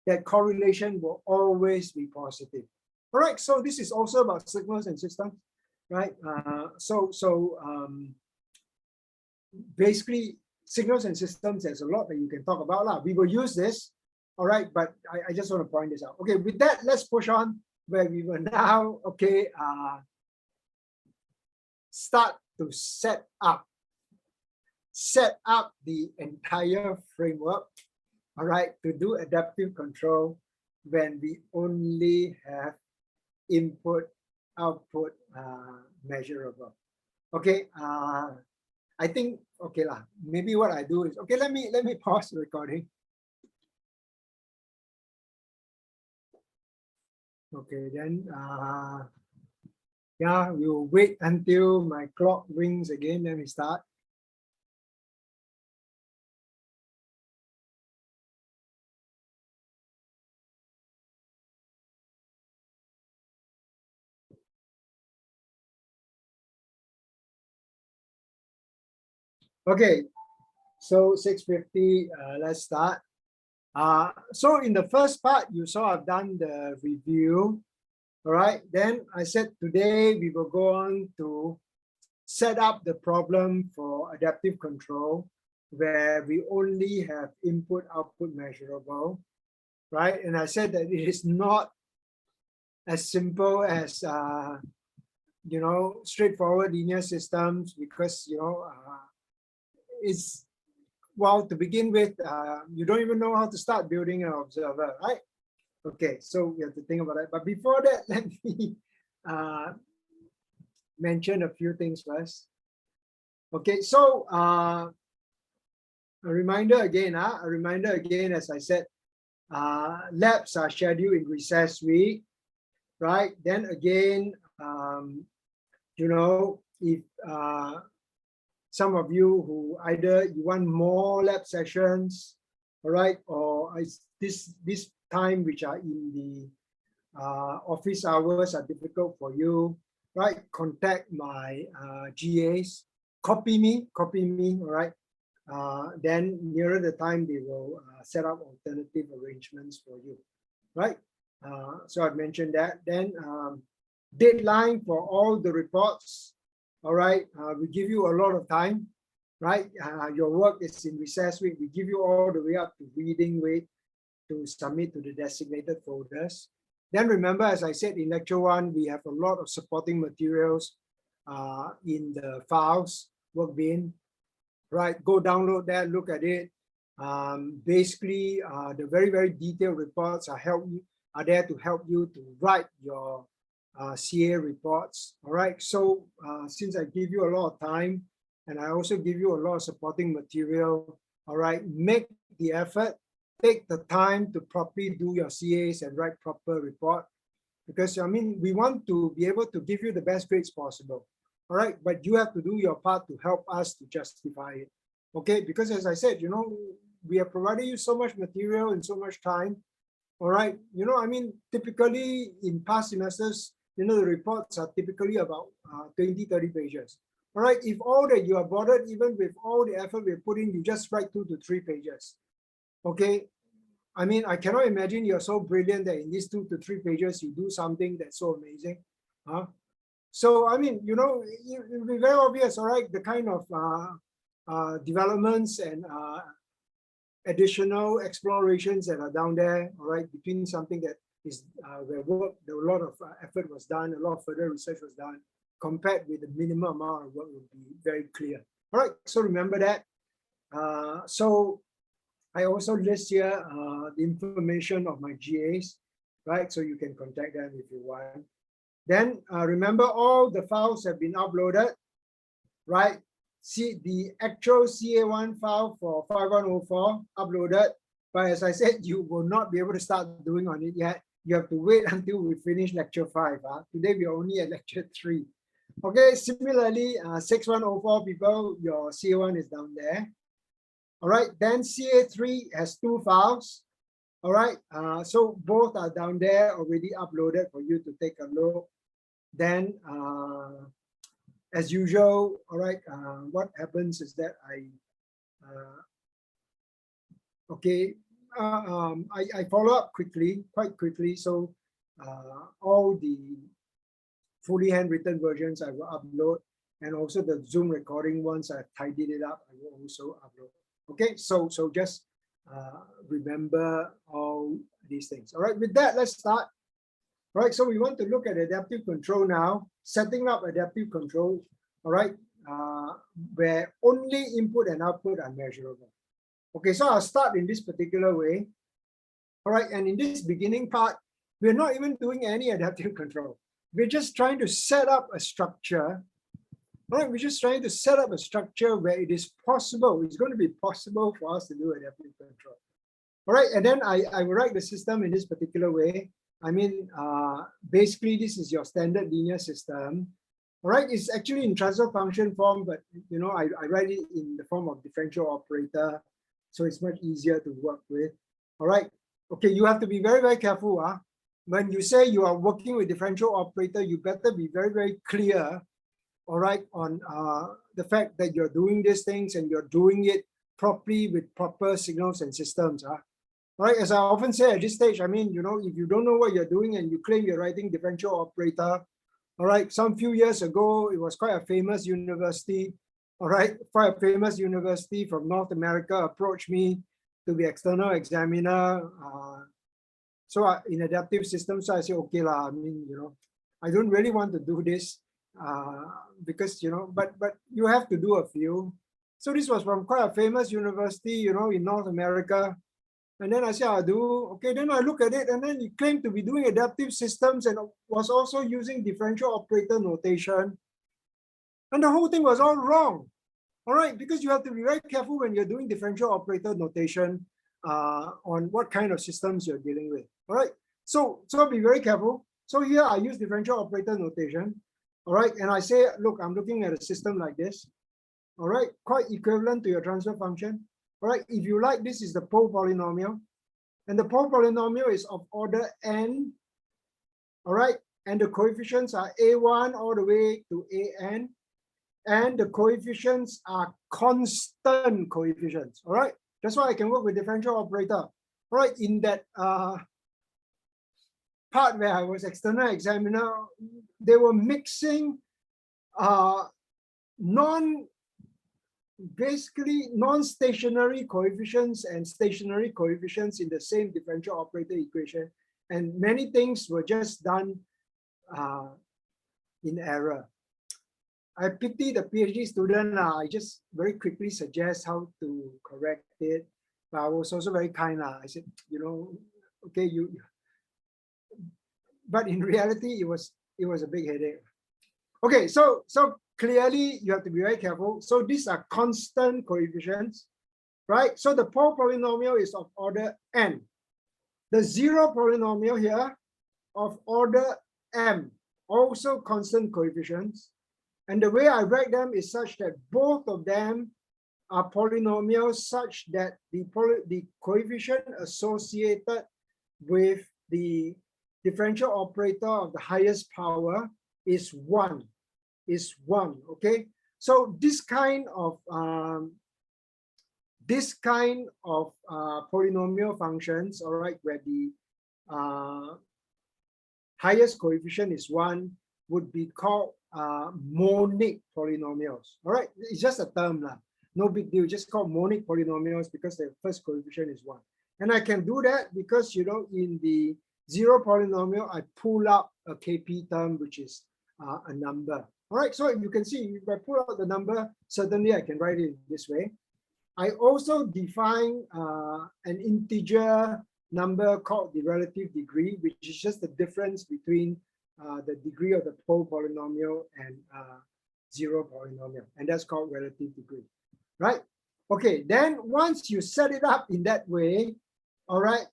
that correlation will always be positive. All right, so this is also about signals and systems, right? Basically, signals and systems, there's a lot that you can talk about. We will use this, all right, but I just want to point this out. Okay, with that, let's push on where we will now, okay, start to set up the entire framework, all right, to do adaptive control when we only have input, output measurable. Okay, I think, okay lah, maybe what I do is, okay, let me pause the recording. Okay, then, yeah, we'll wait until my clock rings again, then we start. Okay, so 6:50, let's start. So in the first part, you saw I've done the review, all right? Then I said today we will go on to set up the problem for adaptive control where we only have input-output measurable, right? And I said that it is not as simple as, you know, straightforward linear systems because, you know, it's, well, to begin with, you don't even know how to start building an observer, right? Okay, so we have to think about that. But before that, let me mention a few things first. Okay, so a reminder again, as I said, labs are scheduled in recess week, right? Then again, you know, if some of you who either you want more lab sessions, all right, or this time which are in the office hours are difficult for you, right? Contact my GAs, copy me, all right? Then nearer the time, they will set up alternative arrangements for you, right? So I've mentioned that. Then deadline for all the reports. All right, we give you a lot of time, right? Your work is in recess week. We give you all the way up to reading week to submit to the designated folders. Then remember, as I said in lecture 1, we have a lot of supporting materials in the files, work bin, right? Go download that, look at it. Basically, the very, very detailed reports are there to help you to write your CA reports. All right, so since I give you a lot of time, and I also give you a lot of supporting material. All right, make the effort, take the time to properly do your CAs and write proper report, because I mean, we want to be able to give you the best grades possible. All right, but you have to do your part to help us to justify it. Okay, because as I said, we have provided you so much material and so much time. All right, I mean, typically in past semesters, the reports are typically about 20, 30 pages. All right, if all that you are bothered, even with all the effort we're putting, you just write 2 to 3 pages. Okay, I mean, I cannot imagine you're so brilliant that in these 2 to 3 pages, you do something that's so amazing. So, I mean, it'll be very obvious, all right, the kind of developments and additional explorations that are down there, all right, between something that is where a lot of effort was done, a lot of further research was done, compared with the minimum amount of work will be very clear. All right, so remember that. So I also list here the information of my GAs, right? So you can contact them if you want. Then remember, all the files have been uploaded, right? See the actual CA1 file for 5104 uploaded, but as I said, you will not be able to start doing on it yet. You have to wait until we finish lecture 5. Today we're only at lecture 3. Okay, similarly, 6104 people, your CA1 is down there. All right, then CA3 has 2 files. All right, so both are down there already uploaded for you to take a look. Then, as usual, all right, what happens is that I follow up quite quickly. So all the fully handwritten versions I will upload, and also the Zoom recording ones I've tidied it up, I will also upload. Okay, so just remember all these things. All right, with that, let's start. All right, so we want to look at adaptive control now, setting up adaptive control, all right, where only input and output are measurable. Okay, so I'll start in this particular way. All right, and in this beginning part, we're not even doing any adaptive control. We're just trying to set up a structure. All right, we're just trying to set up a structure where it is possible. It's going to be possible for us to do adaptive control. All right, and then I will write the system in this particular way. I mean, basically, this is your standard linear system. All right, it's actually in transfer function form, but I write it in the form of differential operator, so it's much easier to work with. All right, okay, you have to be very, very careful. When you say you are working with differential operator, you better be very, very clear, all right, on the fact that you're doing these things and you're doing it properly with proper signals and systems. All right, as I often say at this stage, I mean, if you don't know what you're doing and you claim you're writing differential operator, all right, some few years ago, it was quite a famous university, all right, quite a famous university from North America approached me to be external examiner. So in adaptive systems, so I say, okay, I mean, I don't really want to do this because, but you have to do a few. So this was from quite a famous university, in North America. And then I say, I'll do, okay, then I look at it, and then he claimed to be doing adaptive systems and was also using differential operator notation. And the whole thing was all wrong. All right, because you have to be very careful when you're doing differential operator notation on what kind of systems you're dealing with. All right, so be very careful. So here I use differential operator notation. All right, and I say, look, I'm looking at a system like this. All right, quite equivalent to your transfer function. All right, if you like, this is the pole polynomial. And the pole polynomial is of order n. All right, and the coefficients are a1 all the way to an. And the coefficients are constant coefficients. All right, that's why I can work with differential operator. All right, in that part where I was external examiner, they were mixing basically non-stationary coefficients and stationary coefficients in the same differential operator equation. And many things were just done in error. I pity the PhD student. I just very quickly suggest how to correct it. But I was also very kind. I said, okay, but in reality, it was a big headache. Okay, so clearly you have to be very careful. So these are constant coefficients, right? So the pole polynomial is of order n. The zero polynomial here of order m, also constant coefficients. And the way I write them is such that both of them are polynomials such that the coefficient associated with the differential operator of the highest power is one, okay? So this kind of polynomial functions, all right, where the highest coefficient is one, would be called monic polynomials. All right, it's just a term lah. No big deal, just called monic polynomials because the first coefficient is one. And I can do that because, you know, in the zero polynomial, I pull out a KP term, which is a number. All right, so you can see if I pull out the number, certainly I can write it this way. I also define an integer number called the relative degree, which is just the difference between the degree of the pole polynomial and zero polynomial, and that's called relative degree, right? Okay, then once you set it up in that way, all right,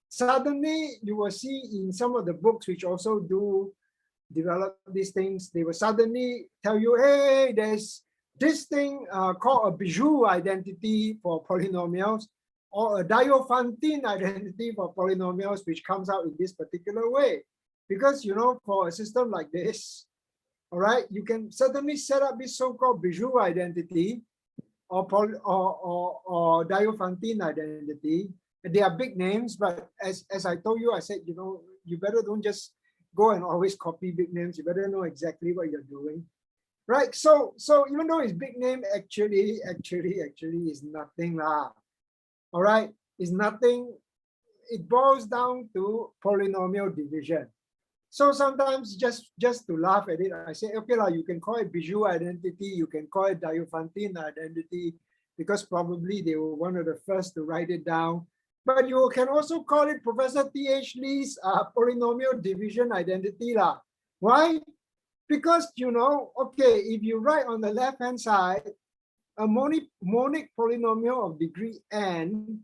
suddenly you will see in some of the books which also do develop these things, they will suddenly tell you, hey, there's this thing called a Bijou identity for polynomials, or a Diophantine identity for polynomials, which comes out in this particular way. Because, you know, for a system like this, all right, you can certainly set up this so-called Bijou identity or Diophantine identity. They are big names, but as I told you, I said, you know, you better don't just go and always copy big names. You better know exactly what you're doing, right? So even though it's big name, actually is nothing lah. All right, it's nothing. It boils down to polynomial division. So sometimes just to laugh at it, I say, okay lah, you can call it Bijou identity, you can call it Diophantine identity, because probably they were one of the first to write it down. But you can also call it Professor T.H. Lee's polynomial division identity lah. Why? Because, you know, okay, if you write on the left-hand side, a monic polynomial of degree n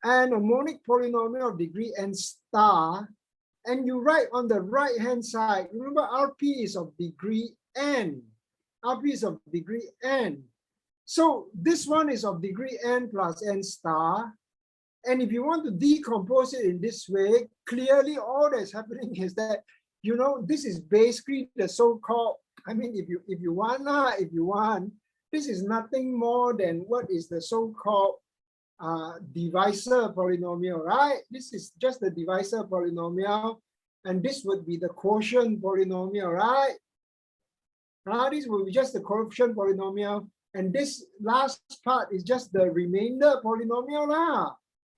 and a monic polynomial of degree n star, and you write on the right-hand side, remember RP is of degree n. RP is of degree n. So this one is of degree n plus n star. And if you want to decompose it in this way, clearly all that's happening is that, you know, this is basically the so-called, I mean, if you want, this is nothing more than what is the so-called divisor polynomial, right? This is just the divisor polynomial, and this would be the quotient polynomial, right? This would be just the quotient polynomial, and this last part is just the remainder polynomial lah.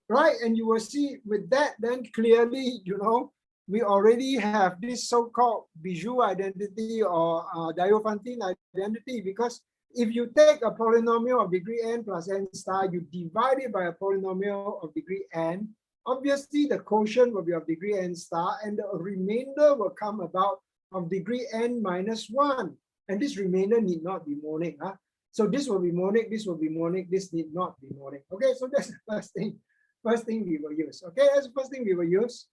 Right, and you will see with that, then clearly, you know, we already have this so-called Bijou identity or Diophantine identity, because if you take a polynomial of degree n plus n star, you divide it by a polynomial of degree n, obviously the quotient will be of degree n star, and the remainder will come about of degree n minus 1. And this remainder need not be monic. So this will be monic, this will be monic, this need not be monic. Okay, so that's the first thing we will use. Okay, that's the first thing we will use.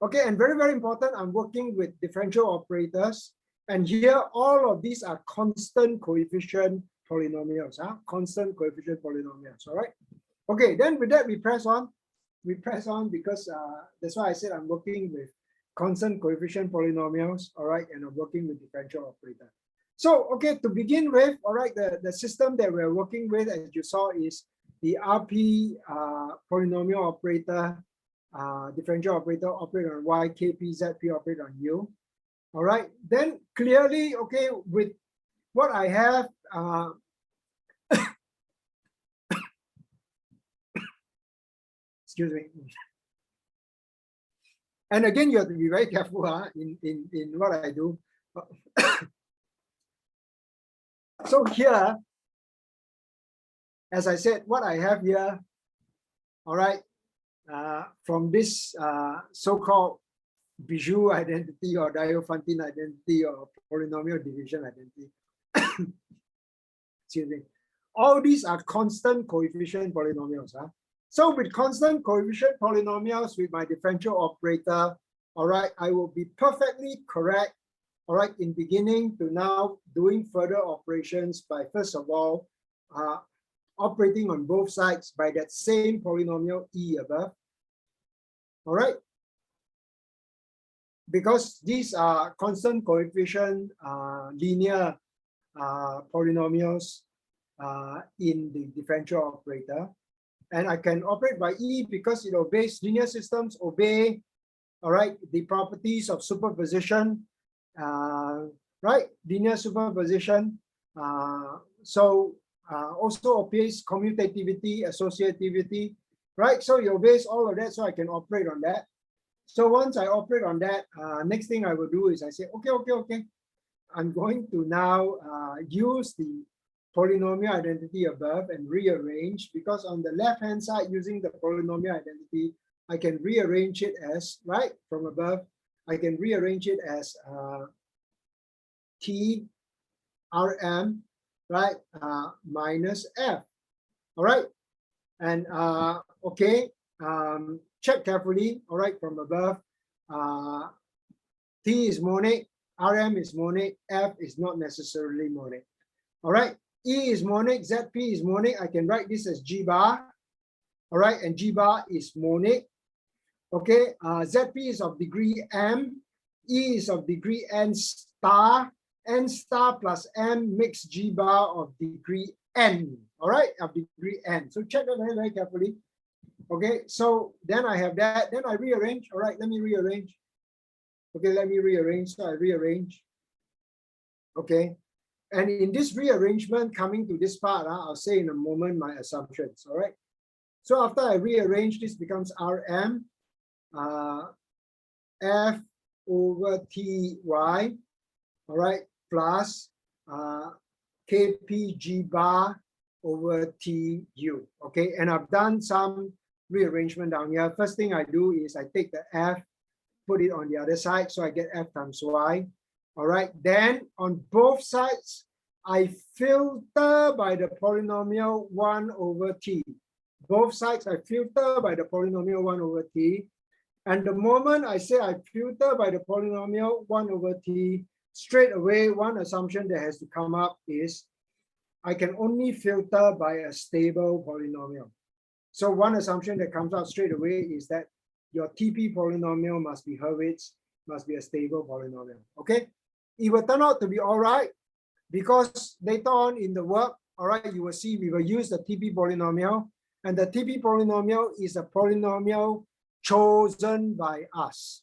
Okay, and very, very important, I'm working with differential operators. And here, all of these are constant coefficient polynomials. Constant coefficient polynomials, all right? Okay, then with that, we press on. We press on because that's why I said I'm working with constant coefficient polynomials, all right? And I'm working with differential operator. So, okay, to begin with, all right, the system that we're working with, as you saw, is the RP polynomial operator, differential operator operate on Y, KP, ZP operate on U. All right, then clearly, okay, with what I have, excuse me. And again, you have to be very careful in what I do. So here, as I said, what I have here, all right, from this so-called Bijou identity or Diophantine identity or polynomial division identity. Excuse me. All these are constant coefficient polynomials. So with constant coefficient polynomials with my differential operator, all right, I will be perfectly correct, all right, in beginning to now doing further operations by, first of all, operating on both sides by that same polynomial E above, all right? Because these are constant coefficient linear polynomials in the differential operator. And I can operate by E because it obeys, linear systems obey, all right, the properties of superposition, right? Linear superposition. Also obeys commutativity, associativity, right? So it obeys all of that, so I can operate on that. So once I operate on that, next thing I will do is I say, okay. I'm going to now use the polynomial identity above and rearrange, because on the left-hand side, using the polynomial identity, I can rearrange it as, right, from above, I can rearrange it as T Rm, right, minus F, all right? And okay, check carefully, all right, from above, T is monic, Rm is monic, F is not necessarily monic, all right? E is monic, Zp is monic. I can write this as G bar, all right? And G bar is monic, okay? Zp is of degree M, E is of degree N star plus M makes G bar of degree N, all right? Of degree N. So check that very, very carefully. Okay, so then I have that, then I rearrange, all right? Let me rearrange. Okay, let me rearrange, so I rearrange, okay? And in this rearrangement, coming to this part, I'll say in a moment my assumptions, all right? So after I rearrange, this becomes Rm, F over Ty, all right, plus Kpg bar over Tu, okay? And I've done some rearrangement down here. First thing I do is I take the F, put it on the other side, so I get F times Y. All right, then on both sides, I filter by the polynomial 1 over T. Both sides, I filter by the polynomial 1 over T. And the moment I say I filter by the polynomial 1 over T, straight away, one assumption that has to come up is I can only filter by a stable polynomial. So one assumption that comes out straight away is that your TP polynomial must be Hurwitz, must be a stable polynomial, okay? It will turn out to be all right, because later on in the work, all right, you will see we will use the TP polynomial, and the TP polynomial is a polynomial chosen by us.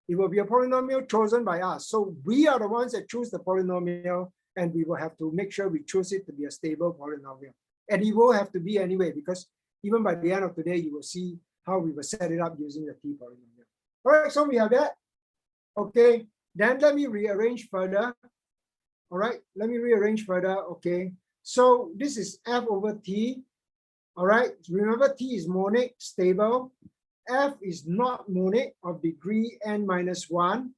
It will be a polynomial chosen by us. So we are the ones that choose the polynomial, and we will have to make sure we choose it to be a stable polynomial. And it will have to be anyway, because even by the end of today, you will see how we will set it up using the T polynomial. All right, so we have that. Okay, then let me rearrange further. All right, let me rearrange further. Okay, so this is F over T. All right, remember T is monic, stable. F is not monic, of degree N minus 1.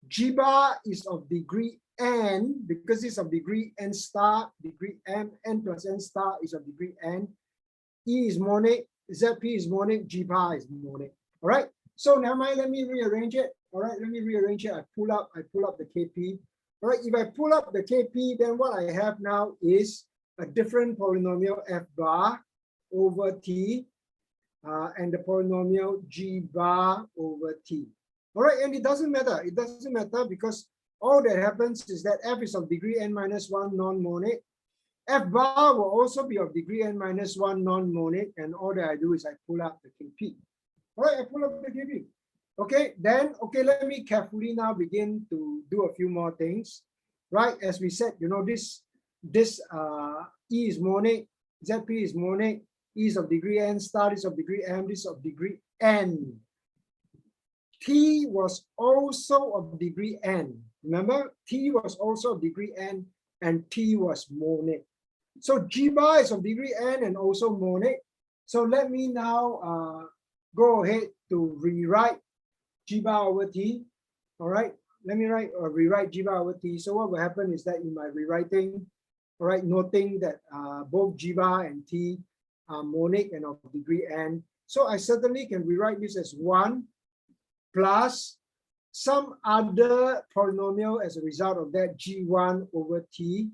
G bar is of degree N, because it's of degree N star, degree M, N plus N star is of degree N. E is monic, Zp is monic, G bar is monic. All right, so now let me rearrange it. All right, let me rearrange it. I pull up the Kp. All right, if I pull up the Kp, then what I have now is a different polynomial F bar over T and the polynomial G bar over T. All right, and it doesn't matter. It doesn't matter because all that happens is that F is of degree N minus 1 non-monic. F bar will also be of degree N minus 1 non-monic, and all that I do is I pull up the Kp. All right, I pull up the Kp. Okay, then, okay, let me carefully now begin to do a few more things, right? As we said, you know, this E is monic, Zp is monic, E is of degree N, star is of degree M, this is of degree N. T was also of degree N. Remember, T was also of degree N, and T was monic. So G bar is of degree N and also monic. So let me now go ahead to rewrite G bar over T. All right, let me rewrite G bar over T. So what will happen is that in my rewriting, all right, noting that both G bar and T are monic and of degree n. So I certainly can rewrite this as 1 plus some other polynomial as a result of that G1 over T,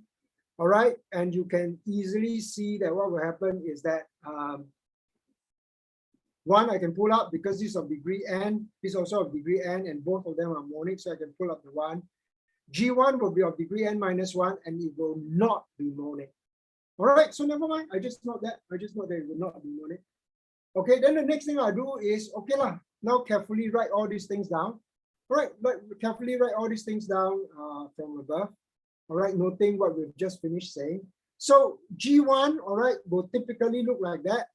all right? And you can easily see that what will happen is that 1 I can pull up because this is of degree n, this is also of degree n, and both of them are monic, so I can pull up the 1. G1 will be of degree n minus 1, and it will not be monic. All right, so never mind, I just note that. I just note that it will not be monic. Okay, then the next thing I do is, okay lah, now carefully write all these things down. All right, but carefully write all these things down from above. All right, noting what we've just finished saying. So G1, all right, will typically look like that.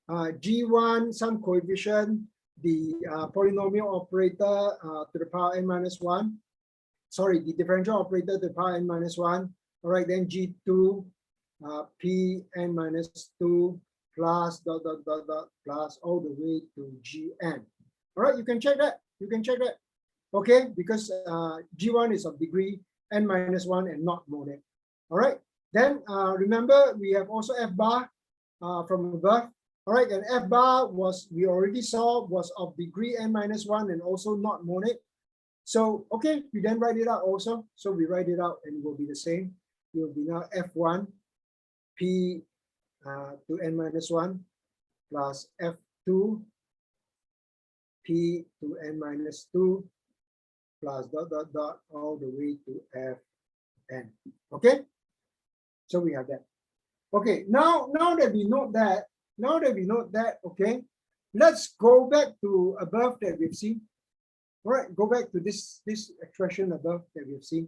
G1, some coefficient, the polynomial operator to the power n minus 1. Sorry, the differential operator to the power n minus 1. All right, then G2, P n minus 2 plus dot plus all the way to Gn. All right, you can check that. You can check that. Okay, because G1 is of degree n minus 1 and not monic. All right, then remember we have also F bar from above. All right, and F bar was, we already saw, was of degree n minus 1 and also not monic. So, okay, we then write it out also. So we write it out and it will be the same. It will be now F1 P to n minus 1 plus F2 P to n minus 2 plus dot all the way to Fn. Okay, so we have that. Okay, now that we know that, okay, let's go back to above that we've seen. All right, go back to this expression above that we've seen.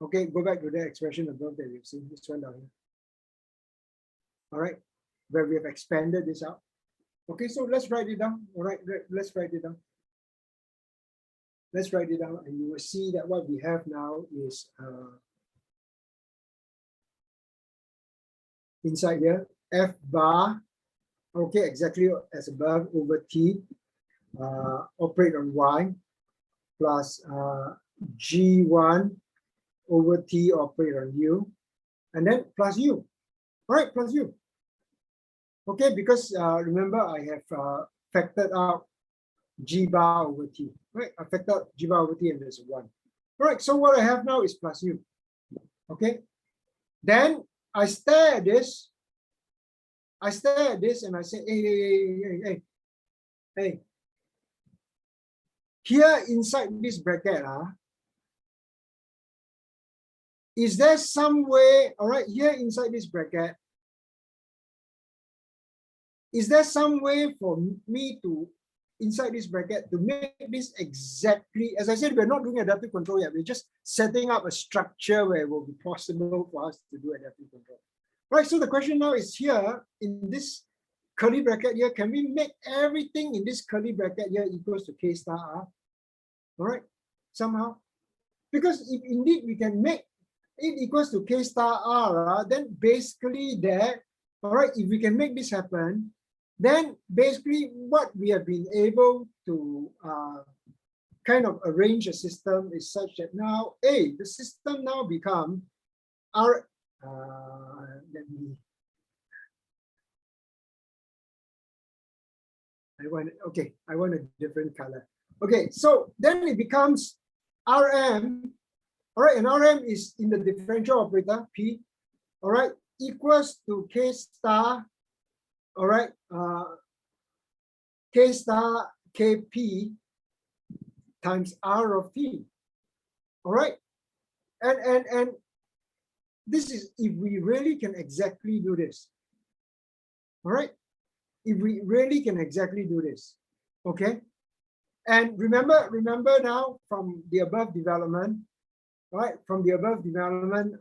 Okay, go back to that expression above that we've seen. This one down here. All right, where we have expanded this out. Okay, so let's write it down. All right, let's write it down. Let's write it down, and you will see that what we have now is inside here, F bar, okay, exactly as above, over T, operate on Y, plus G1 over T, operate on U, and then plus U. All right, plus U. Okay, because remember I have factored out G bar over T, right? I factored out G bar over T and there's a 1. All right, so what I have now is plus U. Okay, then I stare at this. I stare at this and I say, hey. Here inside this bracket, is there some way, all right, here inside this bracket, is there some way for me to, inside this bracket, to make this exactly, as I said, we're not doing adaptive control yet, we're just setting up a structure where it will be possible for us to do adaptive control. Right, so the question now is here, in this curly bracket here, can we make everything in this curly bracket here equals to K star R? All right, somehow. Because if indeed we can make it equals to K star R, then basically that, all right, if we can make this happen, then basically what we have been able to kind of arrange a system is such that now, the system now become our, I want a different color. Okay, so then it becomes Rm, all right, and Rm is in the differential operator P, all right, equals to K star, all right, K star Kp times R of T, all right, and this is if we really can exactly do this, all right, if we really can exactly do this, okay. And remember now from the above development, right? From the above development,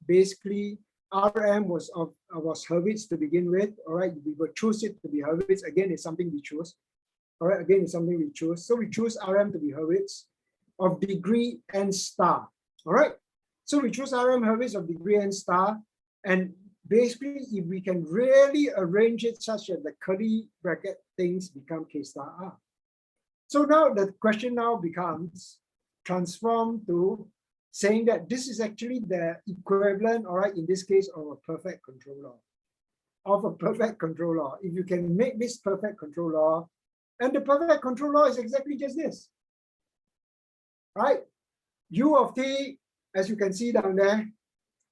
basically Rm was Hurwitz to begin with. All right, we will choose it to be Hurwitz. Again, it's something we choose. All right, again, it's something we choose. So we choose Rm to be Hurwitz of degree n star. All right, so we choose Rm Hurwitz of degree n star, and basically, if we can really arrange it such that the curly bracket things become K star R. So now the question now becomes transform to saying that this is actually the equivalent, all right, in this case, of a perfect control law. Of a perfect control law. If you can make this perfect control law, and the perfect control law is exactly just this, right? U of t, as you can see down there,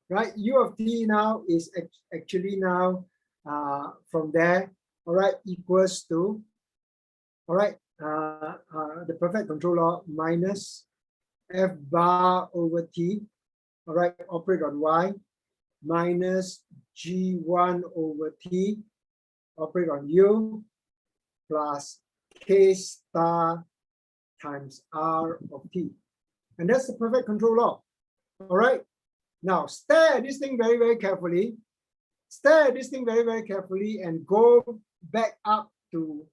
right? U of t now is actually now from there, all right, equals to, all right, the perfect control law minus f bar over t, all right, operate on y, minus g1 over t, operate on u, plus k star times r of t. And that's the perfect control law, all right? Now, stare at this thing very, very carefully. Stare at this thing very, very carefully and go back up to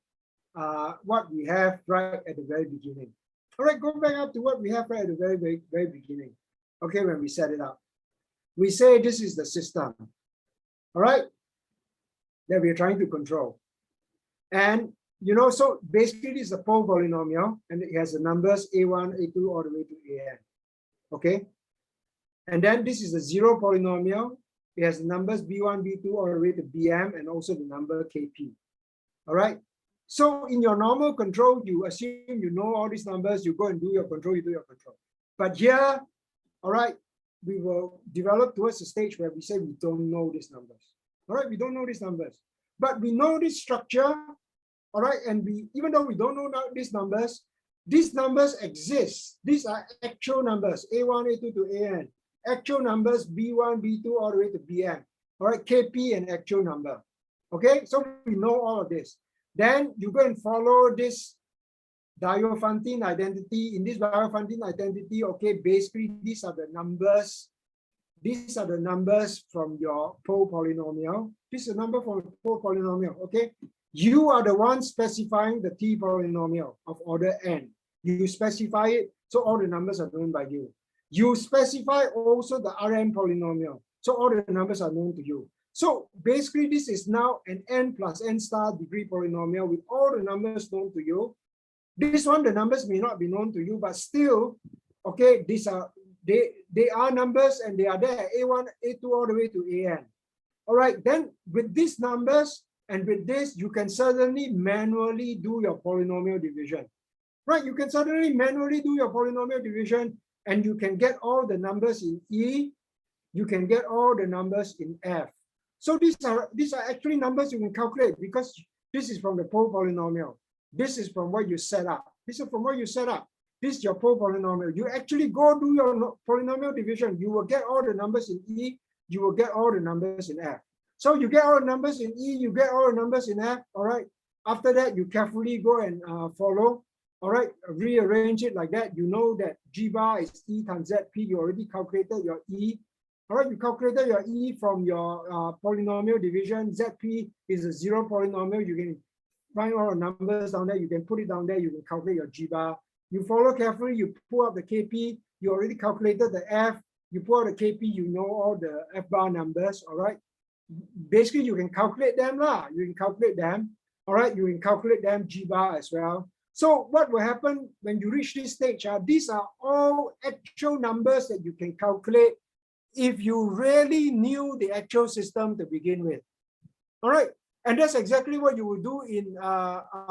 what we have right at the very beginning. All right, go back up to what we have right at the very, very, very beginning. Okay, when we set it up. We say this is the system, all right, that we're trying to control. And, you know, so basically this is a pole polynomial, and it has the numbers A1, A2, all the way to AN, okay? And then this is a zero polynomial. It has the numbers B1, B2, all the way to BM, and also the number KP, all right? So in your normal control, you assume you know all these numbers, you go and do your control, you do your control. But here, all right, we will develop towards a stage where we say we don't know these numbers. All right, we don't know these numbers, but we know this structure. All right, and even though we don't know these numbers exist. These are actual numbers, A1, A2 to AN, actual numbers B1, B2 all the way to BM. All right, KP and actual number. Okay, so we know all of this. Then you go and follow this Diophantine identity. In this Diophantine identity, okay, basically these are the numbers. These are the numbers from your pole polynomial. This is a number from a pole polynomial, okay? You are the one specifying the t polynomial of order n. You specify it, so all the numbers are known by you. You specify also the Rn polynomial, so all the numbers are known to you. So basically, this is now an n plus n star degree polynomial with all the numbers known to you. This one, the numbers may not be known to you, but still, okay, these are they are numbers and they are there, A1, A2, all the way to AN. All right, then with these numbers and with this, you can certainly manually do your polynomial division. Right, you can certainly manually do your polynomial division and you can get all the numbers in E, you can get all the numbers in F. So these are actually numbers you can calculate because this is from the pole polynomial. This is from what you set up. This is from what you set up. This is your pole polynomial. You actually go do your polynomial division. You will get all the numbers in E. You will get all the numbers in F. So you get all the numbers in E. You get all the numbers in F. All right. After that, you carefully go and follow. All right. Rearrange it like that. You know that G bar is E times ZP. You already calculated your E. All right. You calculated your E from your polynomial division. ZP is a zero polynomial. You can find all the numbers down there. You can put it down there. You can calculate your G bar. You follow carefully. You pull up the KP. You already calculated the F. You pull out the KP. You know all the F bar numbers. All right. Basically, you can calculate them lah. You can calculate them. All right. You can calculate them G bar as well. So what will happen when you reach this stage? These are all actual numbers that you can calculate if you really knew the actual system to begin with. All right. And that's exactly what you will do in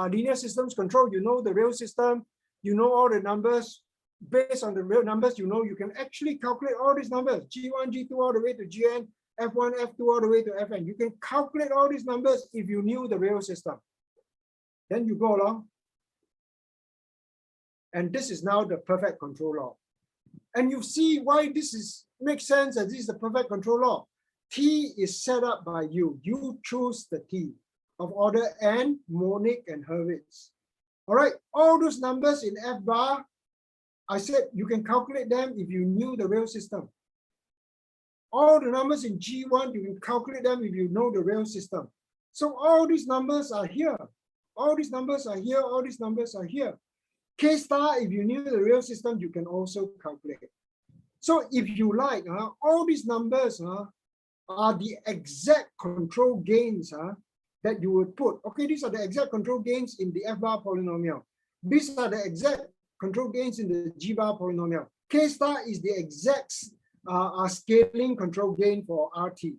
linear systems control. You know the real system, you know all the numbers. Based on the real numbers, you know you can actually calculate all these numbers, G1, G2 all the way to Gn, F1, F2 all the way to Fn. You can calculate all these numbers if you knew the real system. Then you go along. And this is now the perfect control law. And you see why this makes sense as this is the perfect control law. T is set up by you. You choose the T of order n, monic, and Hurwitz. All right, all those numbers in F bar, I said you can calculate them if you knew the real system. All the numbers in G1, you can calculate them if you know the real system. So all these numbers are here. All these numbers are here. All these numbers are here. K star, if you knew the real system, you can also calculate. So if you like, all these numbers are the exact control gains that you would put. Okay, these are the exact control gains in the F bar polynomial. These are the exact control gains in the G bar polynomial. K star is the exact scaling control gain for RT.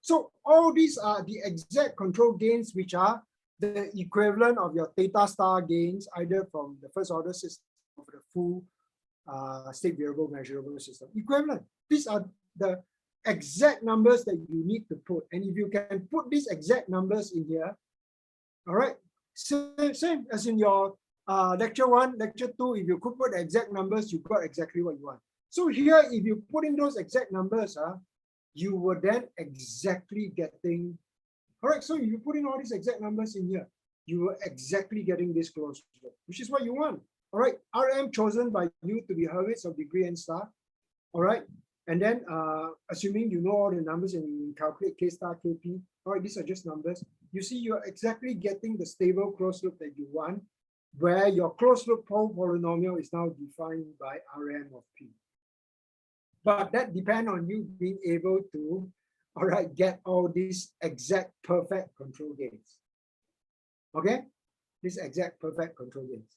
So all these are the exact control gains, which are the equivalent of your theta star gains, either from the first order system or the full state variable measurable system. Equivalent. These are the exact numbers that you need to put. And if you can put these exact numbers in here, all right, same as in your lecture 1, lecture 2, if you could put the exact numbers, you got exactly what you want. So here, if you put in those exact numbers, you were then exactly getting, all right, so if you put in all these exact numbers in here, you were exactly getting this closed loop, which is what you want. All right, Rm chosen by you to be Hurwitz of degree n star. All right, and then assuming you know all the numbers and you calculate K star, Kp, all right, these are just numbers. You see, you're exactly getting the stable closed loop that you want, where your closed loop polynomial is now defined by Rm of P. But that depends on you being able to, all right, get all these exact perfect control gains. Okay, these exact perfect control gains.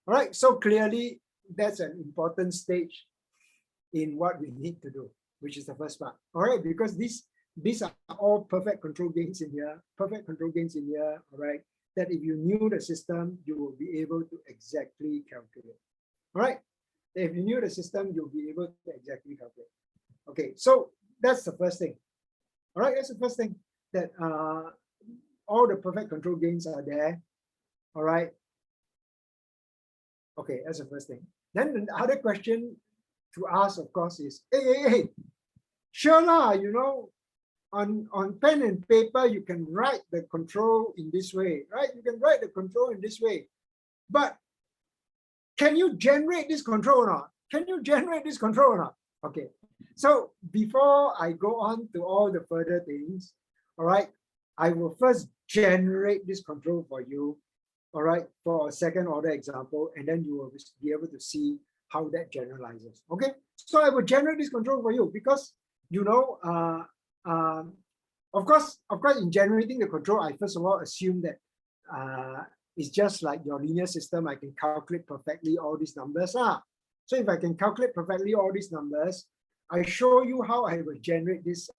All right, so clearly that's an important stage in what we need to do, which is the first part. All right, because these are all perfect control gains in here, all right, that if you knew the system, you will be able to exactly calculate. All right, if you knew the system, you'll be able to exactly calculate. Okay, so that's the first thing. All right, that's the first thing, that all the perfect control gains are there. All right. Okay, that's the first thing. Then the other question to ask, of course, is, hey, sure lah, you know, on pen and paper, you can write the control in this way, right? You can write the control in this way. But can you generate this control or not? Can you generate this control or not? Okay, so before I go on to all the further things, all right, I will first generate this control for you, all right, for a second order example, and then you will be able to see how that generalizes. Okay, so I will generate this control for you because, you know, of course, in generating the control, I first of all assume that it's just like your linear system. I can calculate perfectly all these numbers. So if I can calculate perfectly all these numbers, I show you how I will generate this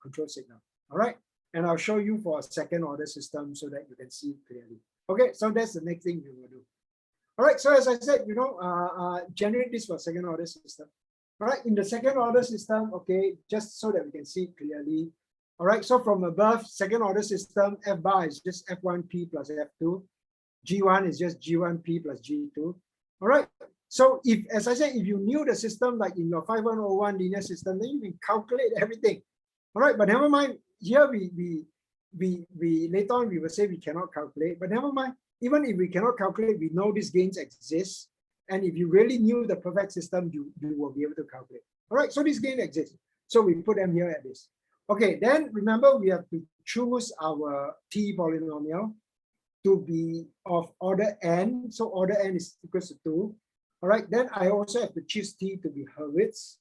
control signal. All right, and I'll show you for a second order system so that you can see clearly. Okay, so that's the next thing we will do. All right, so as I said, you know, generate this for second order system. All right, in the second order system, okay, just so that we can see clearly. All right, so from above, second order system, F bar is just F1P plus F2. G1 is just G1P plus G2. All right, so if, as I said, if you knew the system like in your 5101 linear system, then you can calculate everything. All right, but never mind. Here we later on we will say we cannot calculate, but never mind. Even if we cannot calculate, we know these gains exist. And if you really knew the perfect system, you will be able to calculate. All right, so these gains exist. So we put them here at this. Okay, then remember we have to choose our T polynomial to be of order n. So order n is equals to 2. All right, then I also have to choose T to be Hurwitz.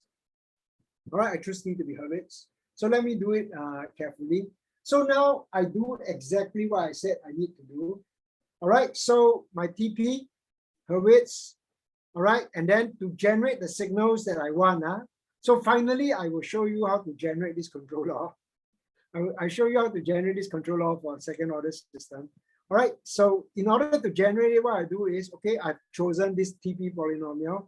All right, I choose T to be Hurwitz. So let me do it carefully. So now I do exactly what I said I need to do. All right, so my TP, Hurwitz, all right, and then to generate the signals that I want. So finally, I will show you how to generate this control law. I show you how to generate this control law for a second order system. All right, so in order to generate it, what I do is, okay, I've chosen this TP polynomial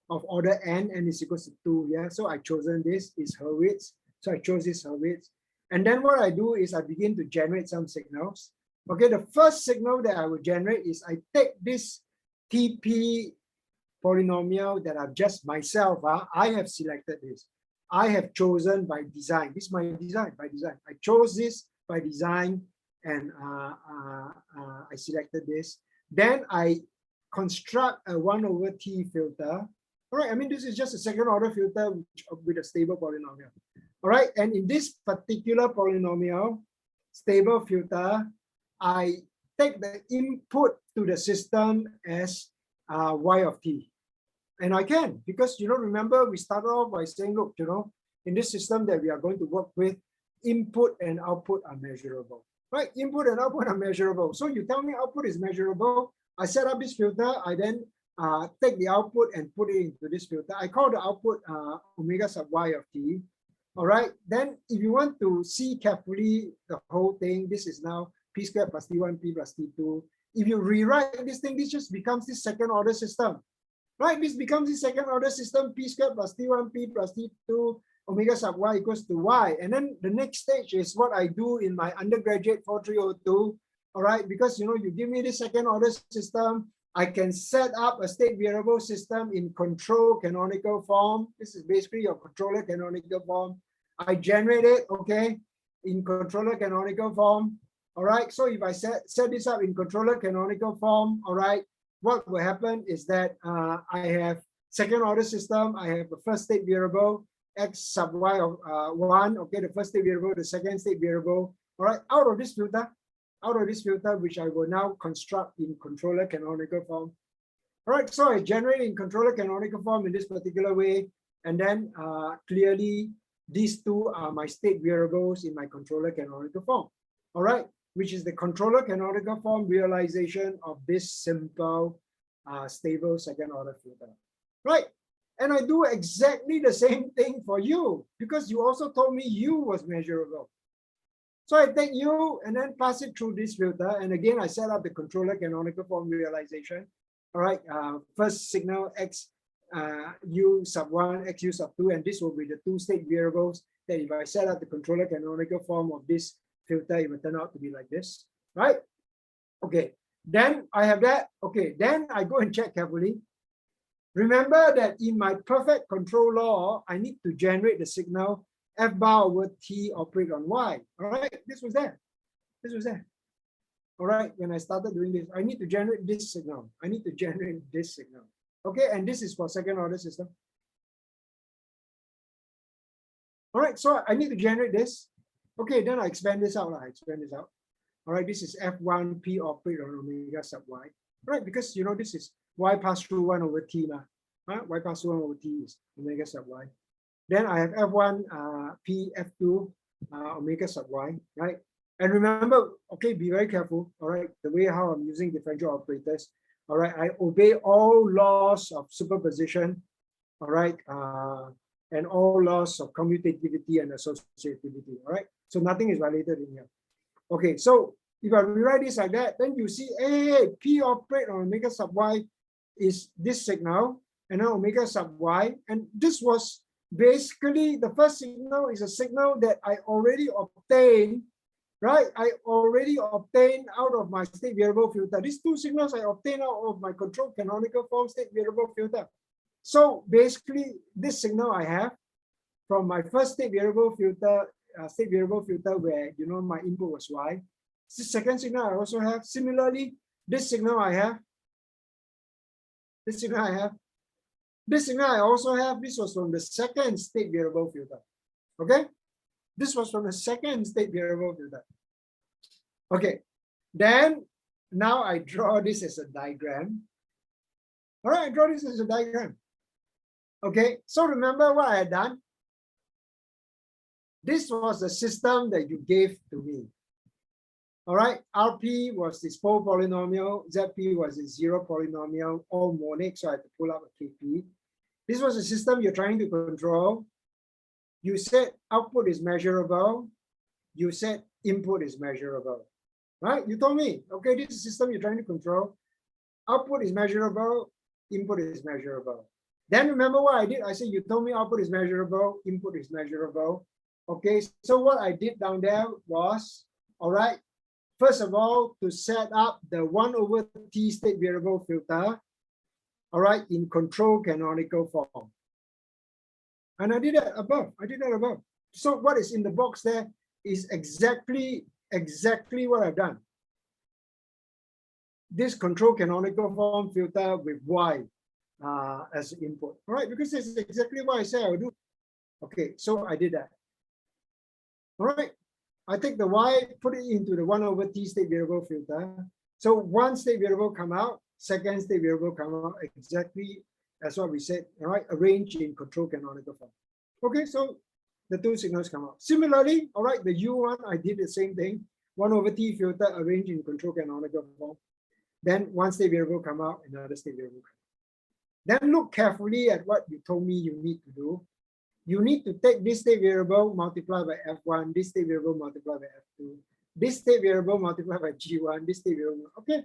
of order n is equals to 2. Yeah, so I've chosen this is Hurwitz. So I chose this Hurwitz. And then what I do is I begin to generate some signals. Okay, the first signal that I will generate is I take this TP polynomial that I've just myself, I have selected this. I have chosen by design. This is my design, by design. I chose this by design and I selected this. Then I construct a 1/T filter. All right, I mean, this is just a second order filter with a stable polynomial. All right, and in this particular polynomial, stable filter, I take the input to the system as y of t. And I can, because, you know, remember we started off by saying, look, you know, in this system that we are going to work with, input and output are measurable, right? Input and output are measurable. So you tell me output is measurable, I set up this filter. I then take the output and put it into this filter. I call the output omega sub y of t. All right. Then if you want to see carefully the whole thing, this is now p squared plus t1 p plus t2. If you rewrite this thing, this just becomes this second order system. Right? This becomes the second order system, p squared plus t1 p plus t2 omega sub y equals to y. And then the next stage is what I do in my undergraduate 4302. All right, because you give me this second order system, I can set up a state variable system in control canonical form. This is basically your controller canonical form. I generate it, okay, in controller canonical form. All right, so if I set this up in controller canonical form, all right, what will happen is that I have second order system. I have the first state variable, x sub y of 1, okay, the first state variable, the second state variable, all right, out of this filter, which I will now construct in controller canonical form. All right, so I generate in controller canonical form in this particular way, and then clearly these two are my state variables in my controller canonical form. All right, which is the controller canonical form realization of this simple stable second order filter. Right, and I do exactly the same thing for U, because you also told me U was measurable. So I take U and then pass it through this filter. And again, I set up the controller canonical form realization. All right, first signal X U sub 1, X U sub 2, and this will be the two state variables that if I set up the controller canonical form of this filter, it will turn out to be like this, right? Okay, then I have that. Okay, then I go and check carefully. Remember that in my perfect control law, I need to generate the signal F bar over T operate on Y. All right, this was there. This was there. All right, when I started doing this, I need to generate this signal. I need to generate this signal. Okay, and this is for second order system. All right, so I need to generate this. Okay, then I expand this out. I expand this out. All right, this is F1P operate on omega sub Y. Right, because this is Y pass through 1 over T now. Y pass through 1 over T is omega sub Y. Then I have F1 P F2 omega sub Y, right? And remember, okay, be very careful, all right, the way how I'm using differential operators. All right, I obey all laws of superposition, all right, and all laws of commutativity and associativity, all right? So nothing is violated in here. Okay, so if I rewrite this like that, then you see, hey, P operate on omega sub Y is this signal, and then omega sub Y, and this was basically the first signal is a signal that I already obtained, right? I already obtained out of my state variable filter. These two signals I obtained out of my control canonical form state variable filter. So basically, this signal I have from my first state variable filter where my input was Y. The second signal I also have. Similarly, this signal I have. This signal I have. This signal I also have. This was from the second state variable filter. Okay? This was from the second state variable filter. Okay. Then now I draw this as a diagram. All right, I draw this as a diagram. Okay, so remember what I had done? This was the system that you gave to me. All right, RP was this pole polynomial, ZP was a zero polynomial, all monic, so I had to pull up a KP. This was a system you're trying to control. You said output is measurable. You said input is measurable, right? You told me, okay, this is a system you're trying to control. Output is measurable, input is measurable. Then remember what I did? I said, you told me output is measurable, input is measurable. Okay, so what I did down there was, all right, first of all, to set up the 1 over T state variable filter, all right, in control canonical form. And I did that above. So what is in the box there is exactly what I've done. This control canonical form filter with Y as input. All right, because this is exactly what I said I would do. Okay, so I did that. All right, I take the Y, put it into the 1 over T state variable filter. So one state variable come out, second state variable come out, exactly as what we said, all right, arranged in control canonical form. Okay, so the two signals come out. Similarly, all right, the U one, I did the same thing, 1 over T filter arranged in control canonical form. Then one state variable come out, another state variable come out. Then look carefully at what you told me you need to do. You need to take this state variable multiplied by F1, this state variable multiplied by F2, this state variable multiplied by G1, this state variable. Okay,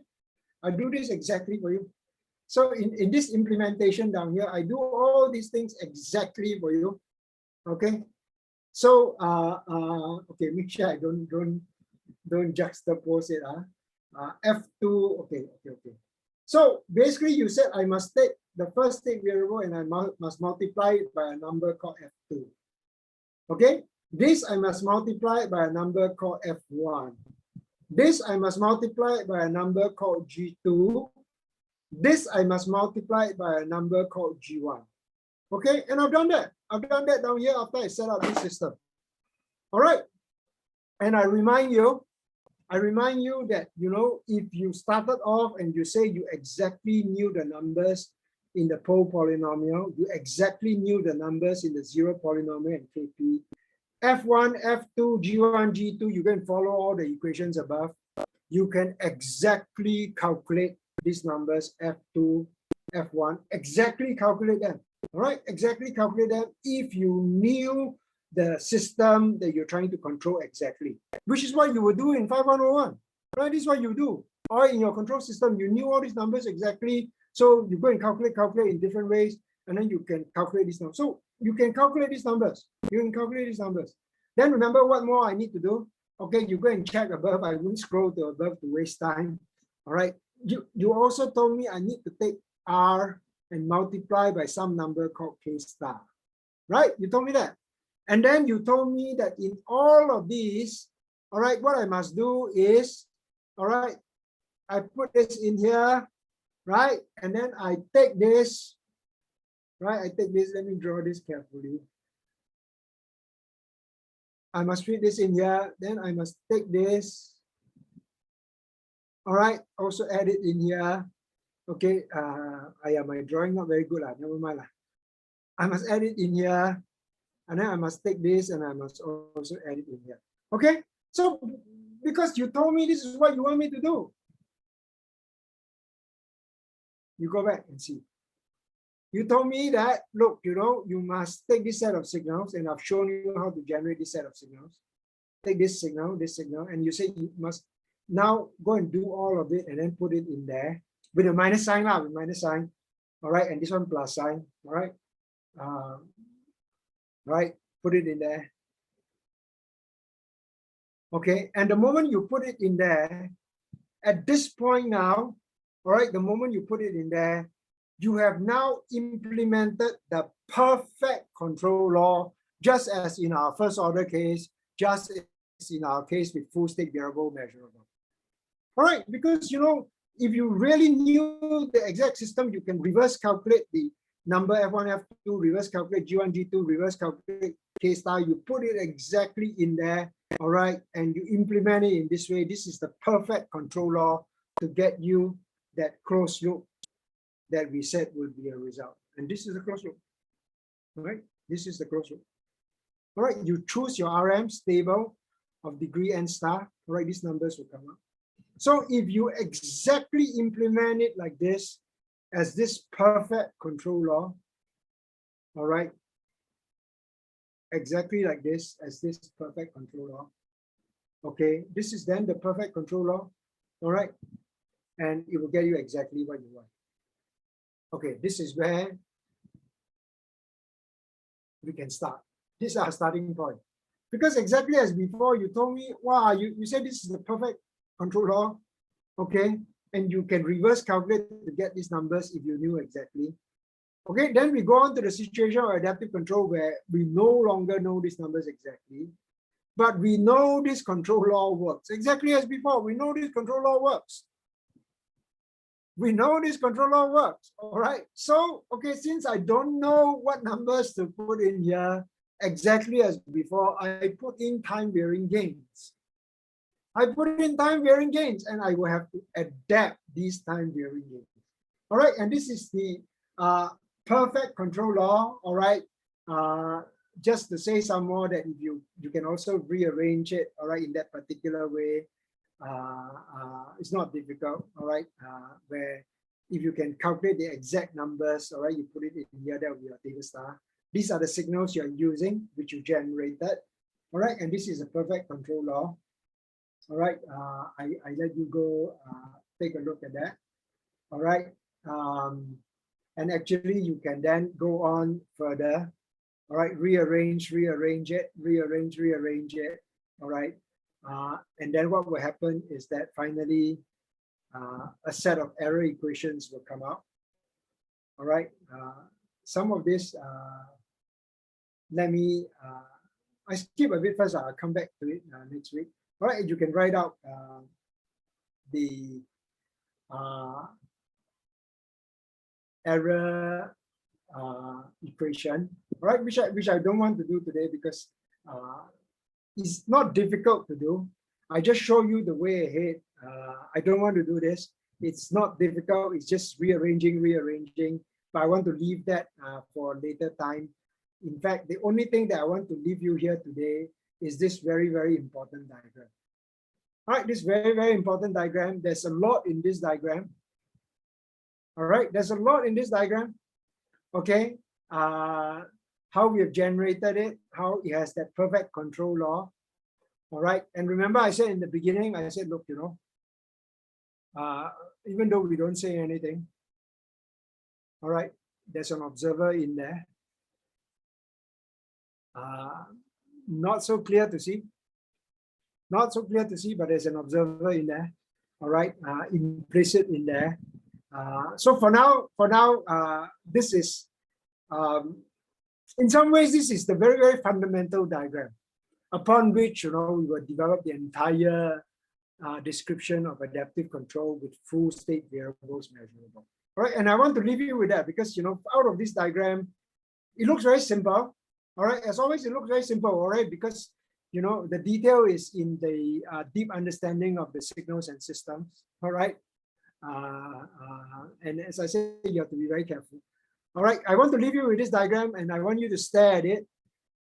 I do this exactly for you. So in this implementation down here, I do all these things exactly for you. Okay. So okay, make sure I don't juxtapose it. F2, okay. So basically you said I must take the first state variable and I must multiply it by a number called F2. Okay, this I must multiply by a number called F1. This I must multiply by a number called G2. This I must multiply by a number called G1. Okay, and I've done that. I've done that down here after I set up this system. All right. And I remind you that, you know, if you started off and you say you exactly knew the numbers in the pole polynomial, you exactly knew the numbers in the zero polynomial and KP, F1, F2, G1, G2, you can follow all the equations above. You can exactly calculate these numbers, F2, F1, exactly calculate them. All right, exactly calculate them if you knew the system that you're trying to control exactly, which is what you would do in 5101. Right, this is what you do. Or in your control system, you knew all these numbers exactly. So you go and calculate in different ways, and then you can calculate these numbers. So you can calculate these numbers. You can calculate these numbers. Then remember what more I need to do. Okay, you go and check above. I won't scroll to above to waste time. All right. You also told me I need to take R and multiply by some number called K star. Right? You told me that. And then you told me that in all of these, all right, what I must do is, all right, I put this in here, right? And then I take this, right? I take this, let me draw this carefully. I must fit this in here, then I must take this. All right, also add it in here. Okay, yeah, my drawing not very good, never mind. I must add it in here, and then I must take this and I must also add it in here. Okay, so because you told me this is what you want me to do. You go back and see. You told me that, look, you know, you must take this set of signals, and I've shown you how to generate this set of signals. Take this signal, and you say you must now go and do all of it and then put it in there with a minus sign, with minus sign. All right, and this one plus sign. All right. Right, put it in there. Okay, and the moment you put it in there, at this point now, all right, the moment you put it in there, you have now implemented the perfect control law, just as in our first order case, just as in our case with full state variable measurable. All right, because, you know, if you really knew the exact system, you can reverse calculate the number F1, F2, reverse calculate G1, G2, reverse calculate K star. You put it exactly in there, all right, and you implement it in this way. This is the perfect control law to get you that closed loop that we said will be a result. And this is the closed loop, all right? This is the closed loop. All right, you choose your RM stable of degree n star, all right, these numbers will come up. So if you exactly implement it like this, as this perfect control law, all right, exactly like this, as this perfect control law, okay, this is then the perfect control law, all right, and it will get you exactly what you want. Okay, this is where we can start. This is our starting point. Because exactly as before, you told me, wow, you said this is the perfect control law, okay, and you can reverse calculate to get these numbers if you knew exactly. Okay, then we go on to the situation of adaptive control where we no longer know these numbers exactly, but we know this control law works. Exactly as before, we know this control law works. We know this control law works, all right? So, okay, since I don't know what numbers to put in here, exactly as before, I put in time varying gains. I put in time varying gains, and I will have to adapt these time varying gains. All right, and this is the perfect control law, all right? Just to say some more that if you can also rearrange it, all right, in that particular way. It's not difficult, all right, where if you can calculate the exact numbers, all right, you put it in here, that will be your theta star. These are the signals you're using, which you generated, all right, and this is a perfect control law. All right, I let you go take a look at that, all right. And actually you can then go on further, all right, rearrange it, all right. And then what will happen is that finally a set of error equations will come out. All right. Some of this, let me, I skip a bit first. I'll come back to it next week. All right. You can write out the error equation, right? Which I don't want to do today because it's not difficult to do. I just show you the way ahead. I don't want to do this. It's not difficult. It's just rearranging. But I want to leave that for later time. In fact, the only thing that I want to leave you here today is this very, very important diagram. All right, this very, very important diagram. There's a lot in this diagram. All right, there's a lot in this diagram. Okay, how we have generated it, how it has that perfect control law. All right, and remember I said in the beginning, I said, look, you know, even though we don't say anything, all right, there's an observer in there. Not so clear to see. Not so clear to see, but there's an observer in there. All right, implicit in there. So for now, this is, in some ways, this is the very, very fundamental diagram upon which, you know, we will develop the entire description of adaptive control with full state variables measurable. All right, and I want to leave you with that because, you know, out of this diagram, it looks very simple. All right, as always, it looks very simple. All right, because, you know, the detail is in the deep understanding of the signals and systems. All right. And as I said, you have to be very careful. All right, I want to leave you with this diagram and I want you to stare at it.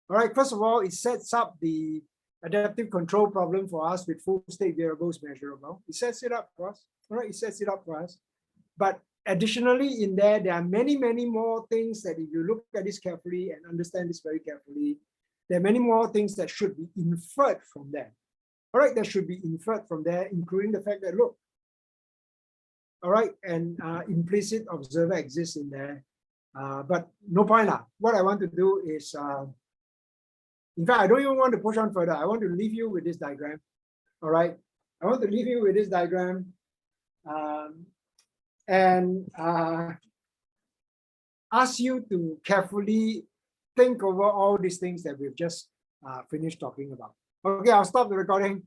All right, first of all, it sets up the adaptive control problem for us with full state variables measurable. It sets it up for us. All right, it sets it up for us. But additionally, in there are many, many more things that if you look at this carefully and understand this very carefully, there are many more things that should be inferred from there. All right, that should be inferred from there, including the fact that, look, all right, and implicit observer exists in there. But no point lah. What I want to do is, in fact, I don't even want to push on further. I want to leave you with this diagram. All right, I want to leave you with this diagram and ask you to carefully think over all these things that we've just finished talking about. Okay, I'll stop the recording.